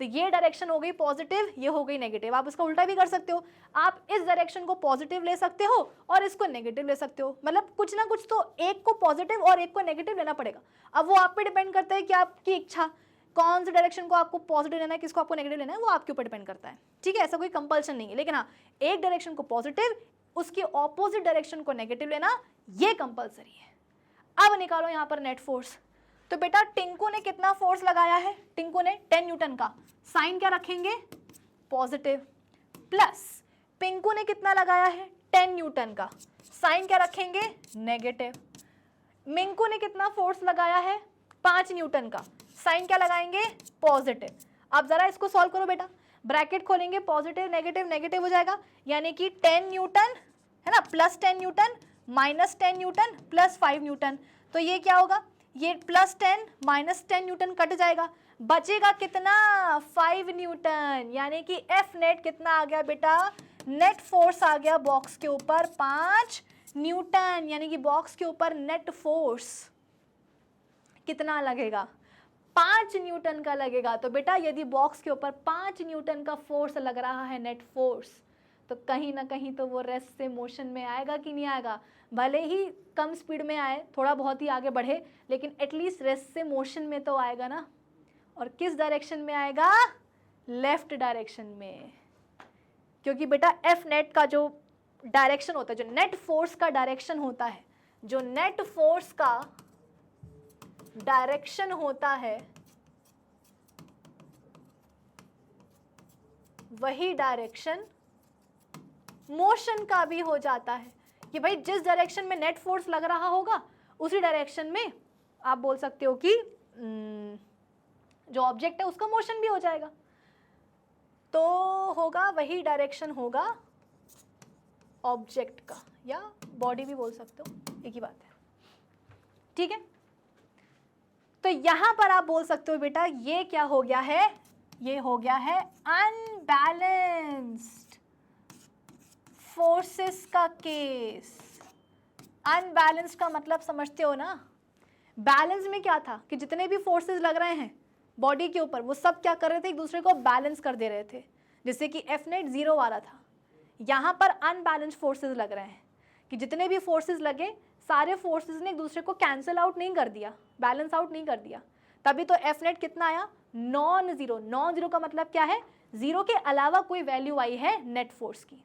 तो ये डायरेक्शन हो गई पॉजिटिव, ये हो गई नेगेटिव। आप इसका उल्टा भी कर सकते हो, आप इस डायरेक्शन को पॉजिटिव ले सकते हो और इसको नेगेटिव ले सकते हो। मतलब कुछ ना कुछ तो एक को पॉजिटिव और एक को नेगेटिव लेना पड़ेगा। अब वो आप पे डिपेंड करता है कि आपकी इच्छा कौन सी डायरेक्शन को आपको पॉजिटिव लेना है, किसको आपको नेगेटिव लेना है, वो आपके ऊपर डिपेंड करता है। ठीक है, ऐसा कोई कंपल्शन नहीं है, लेकिन हाँ एक डायरेक्शन को पॉजिटिव, उसकी ऑपोजिट डायरेक्शन को नेगेटिव लेना ये कंपल्सरी है। अब निकालो यहाँ पर नेट फोर्स। तो बेटा टिंकू ने कितना फोर्स लगाया है, टिंकू ने 10 न्यूटन का, साइन क्या रखेंगे, पॉजिटिव, प्लस पिंकू ने कितना लगाया है 10 न्यूटन का, साइन क्या रखेंगे, नेगेटिव। मिंकू ने कितना फोर्स लगाया है 5 न्यूटन का, साइन क्या लगाएंगे, पॉजिटिव। अब जरा इसको सॉल्व करो बेटा, ब्रैकेट खोलेंगे, पॉजिटिव नेगेटिव नेगेटिव हो जाएगा, यानी कि 10 न्यूटन है ना plus 10 Newton -10 Newton plus 5 Newton, तो ये क्या होगा, ये +10 -10 न्यूटन कट जाएगा, बचेगा कितना 5 न्यूटन, यानी कि एफ नेट कितना आ गया बेटा, नेट फोर्स आ गया बॉक्स के ऊपर 5 न्यूटन, यानी कि बॉक्स के ऊपर नेट फोर्स कितना लगेगा, 5 न्यूटन का लगेगा। तो बेटा यदि बॉक्स के ऊपर 5 न्यूटन का फोर्स लग रहा है, नेट फोर्स, तो कहीं ना कहीं तो वो रेस्ट से मोशन में आएगा कि नहीं आएगा, भले ही कम स्पीड में आए, थोड़ा बहुत ही आगे बढ़े, लेकिन एटलीस्ट रेस्ट से मोशन में तो आएगा ना। और किस डायरेक्शन में आएगा, लेफ्ट डायरेक्शन में, क्योंकि बेटा एफ नेट का जो डायरेक्शन होता है, जो नेट फोर्स का डायरेक्शन होता है, जो नेट फोर्स का डायरेक्शन होता है, वही डायरेक्शन मोशन का भी हो जाता है, कि भाई जिस डायरेक्शन में नेट फोर्स लग रहा होगा उसी डायरेक्शन में आप बोल सकते हो कि जो ऑब्जेक्ट है उसका मोशन भी हो जाएगा, तो होगा वही डायरेक्शन होगा ऑब्जेक्ट का, या बॉडी भी बोल सकते हो, एक ही बात है, ठीक है। तो यहां पर आप बोल सकते हो बेटा ये क्या हो गया है, ये हो गया है अनबैलेंस्ड फोर्सेस का केस। अनबैलेंस्ड का मतलब समझते हो ना, बैलेंस में क्या था कि जितने भी फोर्सेस लग रहे हैं बॉडी के ऊपर, वो सब क्या कर रहे थे, एक दूसरे को बैलेंस कर दे रहे थे, जिससे कि एफ नेट 0 आ रहा था। यहाँ पर अनबैलेंस्ड फोर्सेस लग रहे हैं कि जितने भी फोर्सेस लगे, सारे फोर्सेस ने एक दूसरे को कैंसिल आउट नहीं कर दिया, बैलेंस आउट नहीं कर दिया, तभी तो एफ नेट कितना आया, नॉन जीरो। नॉन जीरो का मतलब क्या है, जीरो के अलावा कोई वैल्यू आई है नेट फोर्स की,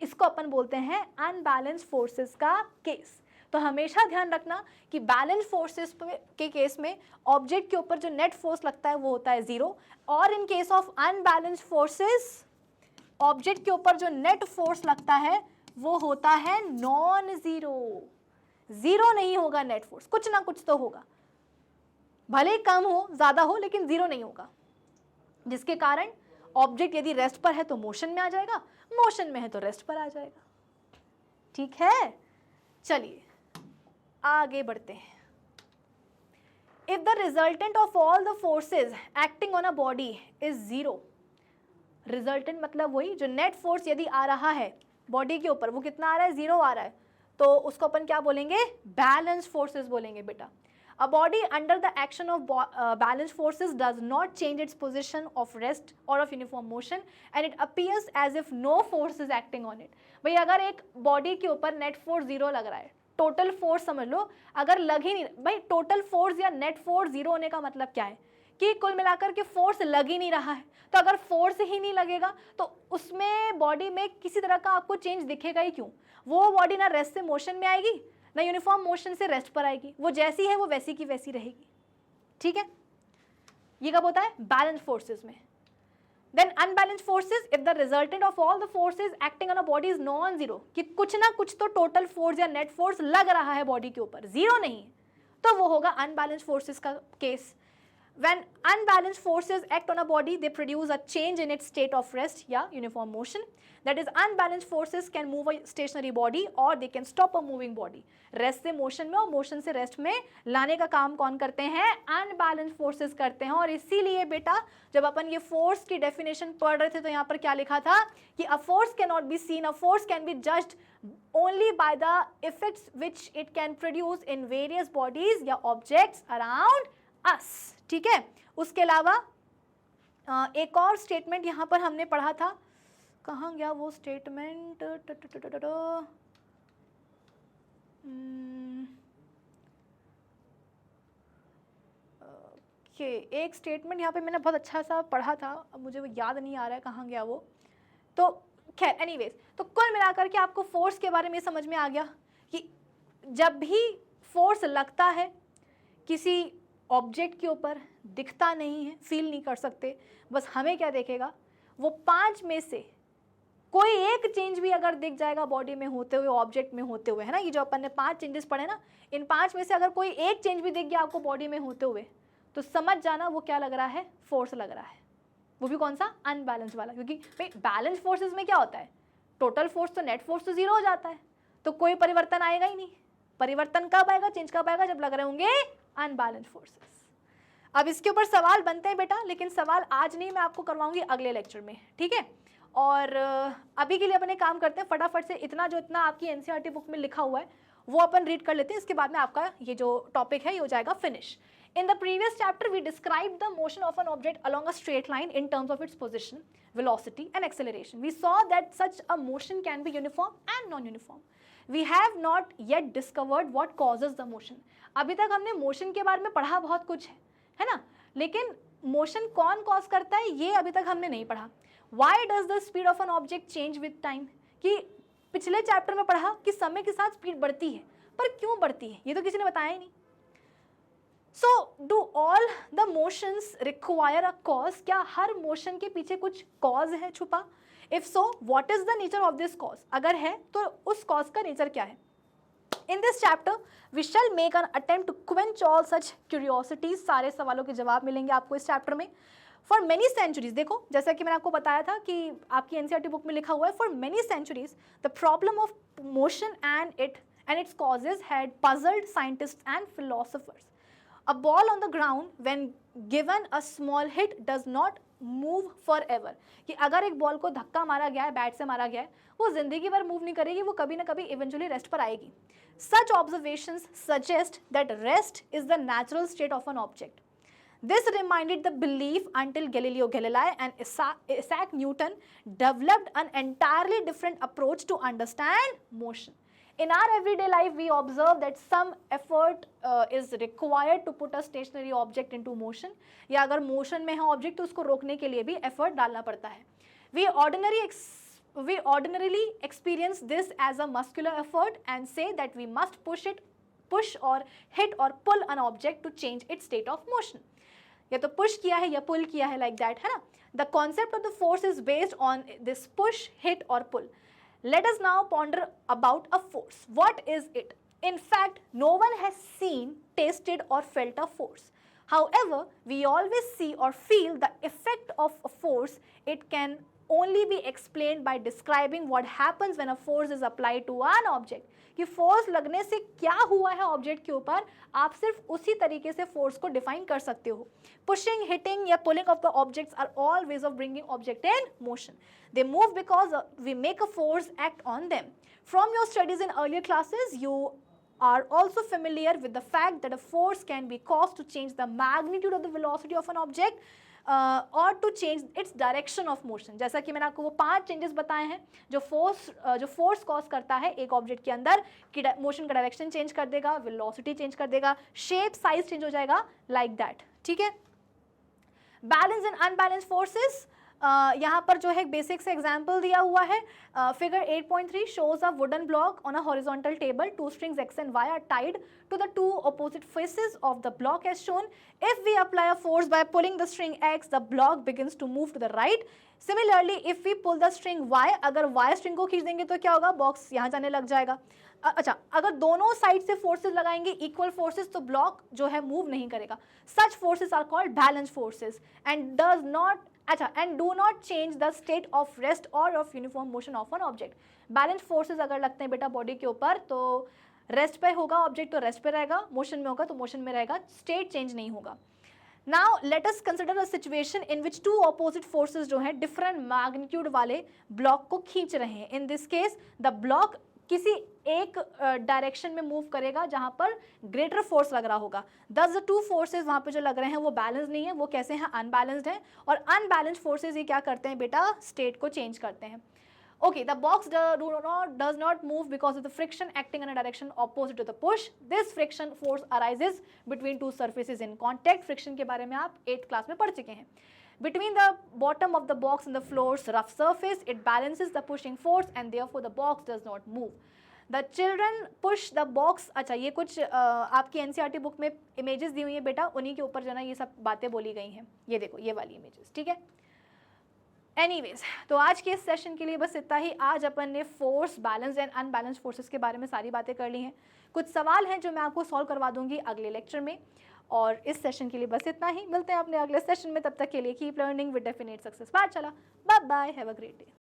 इसको अपन बोलते हैं अनबैलेंस्ड फोर्सेस का केस। तो हमेशा ध्यान रखना कि बैलेंस फोर्सेस के केस में ऑब्जेक्ट के ऊपर जो नेट फोर्स लगता है वो होता है 0, और in case of unbalanced forces object के ऊपर जो नेट फोर्स लगता है वो होता है नॉन जीरो। जीरो नहीं होगा नेट फोर्स, कुछ ना कुछ तो होगा, भले कम हो ज्यादा हो, लेकिन जीरो नहीं होगा, जिसके कारण ऑब्जेक्ट यदि रेस्ट पर है तो मोशन में आ जाएगा, मोशन में है तो रेस्ट पर आ जाएगा, ठीक है। चलिए आगे बढ़ते हैं। If the resultant of all the forces acting on a body is 0, resultant मतलब वही जो नेट फोर्स यदि आ रहा है बॉडी के ऊपर, वो कितना आ रहा है, 0 आ रहा है, तो उसको अपन क्या बोलेंगे, बैलेंस फोर्सेस बोलेंगे बेटा। A body under the action of balanced forces does not change its position of rest or of uniform motion and it appears as if no force is acting on it। भाई अगर एक body के ऊपर net force 0 लग रहा है, total force समझ लो, अगर लग ही नहीं, भाई टोटल फोर्स या नेट फोर्स 0 होने का मतलब क्या है कि कुल मिलाकर के फोर्स लग ही नहीं रहा है। तो अगर फोर्स ही नहीं लगेगा तो उसमें बॉडी में किसी तरह का आपको चेंज दिखेगा ही क्यों, वो बॉडी ना रेस्ट से मोशन में आएगी ना यूनिफॉर्म मोशन से रेस्ट पर आएगी, वो जैसी है वो वैसी की वैसी रहेगी, ठीक है। ये कब होता है, बैलेंस फोर्सेस में। Then unbalanced forces, if the resultant of all the forces acting on a body is non zero, कि कुछ ना कुछ तो टोटल फोर्स या नेट फोर्स लग रहा है बॉडी के ऊपर, जीरो नहीं, तो वो होगा अनबैलेंस्ड फोर्सेस का case. When unbalanced forces act on a body, they produce a change in its state of rest या uniform motion. That is, unbalanced forces can move a stationary body or they can stop a moving body. Rest से motion में और motion से rest में लाने का काम कौन करते हैं, unbalanced forces करते हैं। और इसीलिए बेटा जब अपन ये force की definition पढ़ रहे थे तो यहाँ पर क्या लिखा था कि a force cannot be seen, a force can be judged only by the effects which it can produce in various bodies या objects around us, ठीक है। उसके अलावा एक और स्टेटमेंट यहाँ पर हमने पढ़ा था, कहाँ गया वो स्टेटमेंट, एक स्टेटमेंट यहाँ पे मैंने बहुत अच्छा सा पढ़ा था, अब मुझे वो याद नहीं आ रहा है कहाँ गया वो, तो खैर एनीवेज, तो कुल मिलाकर के आपको फोर्स के बारे में समझ में आ गया कि जब भी फोर्स लगता है किसी ऑब्जेक्ट के ऊपर, दिखता नहीं है, फील नहीं कर सकते, बस हमें क्या देखेगा, वो 5 में से कोई एक चेंज भी अगर दिख जाएगा बॉडी में होते हुए, ऑब्जेक्ट में होते हुए, है ना, ये जो अपन ने 5 चेंजेस पढ़े ना, इन 5 में से अगर कोई एक चेंज भी दिख गया आपको बॉडी में होते हुए, तो समझ जाना वो क्या लग रहा है, फोर्स लग रहा है, वो भी कौन सा, अनबैलेंस वाला। क्योंकि भाई बैलेंस फोर्सेस में क्या होता है, टोटल फोर्स तो नेट फोर्स तो 0 हो जाता है, तो कोई परिवर्तन आएगा ही नहीं। परिवर्तन कब आएगा, चेंज कब आएगा, जब लग रहे होंगे अनबैलेंस्ड फोर्सेस। अब इसके ऊपर सवाल बनते हैं बेटा, लेकिन सवाल आज नहीं, मैं आपको करवाऊंगी अगले लेक्चर में, ठीक है। और अभी के लिए अपने काम करते हैं, फटाफट से इतना जो इतना आपकी एनसीईआरटी बुक में लिखा हुआ है वो अपन रीड कर लेते हैं, इसके बाद में आपका ये जो टॉपिक है ये हो जाएगा finish. In the previous chapter, we described the motion of an object along a straight line in terms of its position, velocity and acceleration. We saw that such a motion can be uniform and non-uniform. We have not yet discovered what causes the motion. अभी तक हमने motion के बारे में पढ़ा बहुत कुछ है ना, लेकिन मोशन कौन कॉज करता है ये अभी तक हमने नहीं पढ़ा। Why does the speed of an object change with time? कि पिछले चैप्टर में पढ़ा कि समय के साथ स्पीड बढ़ती है, पर क्यों बढ़ती है ये तो किसी ने बताया ही नहीं। So, do all the motions require a cause? क्या हर मोशन के पीछे कुछ कॉज है छुपा? If so, what is the nature of this cause? अगर है तो उस कॉज का नेचर क्या है? In this chapter, we shall make an attempt to quench all such curiosities. सारे सवालों के जवाब मिलेंगे आपको इस चैप्टर में। For many centuries, देखो जैसा कि मैंने आपको बताया था कि आपकी एनसीईआरटी बुक में लिखा हुआ है, for many centuries, the problem of motion and its causes had puzzled scientists and philosophers. A ball on the ground when given a small hit does not move forever. कि अगर एक ball को धक्का मारा गया है, बैट से मारा गया है, वो जिंदगी भर मूव नहीं करेगी, वो कभी ना कभी इवेंचुअली रेस्ट पर आएगी। Such observations suggest that rest is the natural state of an object. This reminded the belief until Galileo Galilei and Isaac Newton developed an entirely different approach to understand motion. In our everyday life, we observe that some effort is required to put a stationary object into motion. या अगर motion में है object तो उसको रोकने के लिए भी effort डालना पड़ता है। We ordinarily experience this as a muscular effort and say that we must push or hit or pull an object to change its state of motion. या तो push किया है या pull किया है, like that है ना। The concept of the force is based on this push, hit or pull. Let us now ponder about a force. What is it? In fact, no one has seen, tasted or felt a force. However, we always see or feel the effect of a force. It can only be explained by describing what happens when a force is applied to an object. कि force लगने से क्या हुआ है object के ऊपर, आप सिर्फ उसी तरीके से फोर्स को डिफाइन कर सकते हो। पुशिंग, हिटिंग या pulling of the objects are all ways of bringing object in motion. They move because we make a force act on them. From your studies in earlier classes, you are also familiar with the fact that a force can be caused to change the magnitude of the velocity of an object or to change its direction of motion. जैसा कि मैंने आपको वो 5 changes बताए हैं जो force cause करता है एक ऑब्जेक्ट के अंदर, कि मोशन का डायरेक्शन चेंज कर देगा, वेलोसिटी चेंज कर देगा, शेप साइज चेंज हो जाएगा, लाइक दैट, ठीक है। बैलेंस एंड अनबैलेंस फोर्सेस, यहाँ पर जो है बेसिक से एग्जाम्पल दिया हुआ है। Figure 8.3 shows a wooden block on a horizontal table. 2 strings x and y are tied to the 2 opposite faces of the block as shown. If we apply a force by pulling the string x, the block begins to move to the right. Similarly, if we pull the string y, अगर y string को खींच देंगे तो क्या होगा, box यहाँ जाने लग जाएगा। अच्छा, अगर दोनों साइड से फोर्सेस लगाएंगे, इक्वल फोर्सेस, तो ब्लॉक जो है मूव नहीं करेगा। Such forces are called balance forces and do not change the state of rest or of uniform motion of an object. Balance forces अगर लगते हैं बेटा बॉडी के ऊपर तो रेस्ट पे होगा ऑब्जेक्ट, तो रेस्ट पे रहेगा, मोशन में होगा तो मोशन में रहेगा, स्टेट चेंज नहीं होगा। Now let us consider a situation in which 2 opposite forces जो हैं डिफरेंट मैग्नीट्यूड वाले ब्लॉक को खींच रहे हैं। In this case the block किसी एक डायरेक्शन में मूव करेगा जहां पर ग्रेटर फोर्स लग रहा होगा। दस द 2 फोर्सेस वहां पे जो लग रहे हैं वो बैलेंस नहीं है, वो कैसे हैं, अनबैलेंस्ड हैं। और अनबैलेंस्ड फोर्सेस ये क्या करते हैं बेटा, स्टेट को चेंज करते हैं। Okay, the box does not move because of the friction acting in a direction opposite to the push. This friction force arises between 2 surfaces in contact. Friction के बारे में आप 8th क्लास में पढ़ चुके हैं। Between the bottom of the box and the floor's rough surface, it balances the pushing force and therefore the box does not move. The children push the box. अच्छा, ये कुछ आपकी एनसीईआरटी बुक में images दी हुई है बेटा, उन्हीं के ऊपर जो ना ये सब बातें बोली गई हैं। ये देखो, ये वाली इमेजेस, ठीक है। एनीवेज, तो आज के इस सेशन के लिए बस इतना ही। आज अपन ने force, balance and unbalance forces के बारे में सारी बातें कर ली हैं। कुछ सवाल हैं जो मैं आपको सॉल्व करवा दूंगी अगले लेक्चर में। और इस सेशन के लिए बस इतना ही। मिलते हैं अपने अगले सेशन में, तब तक के लिए keep learning with definite success Pathshala. Bye bye, have a great day.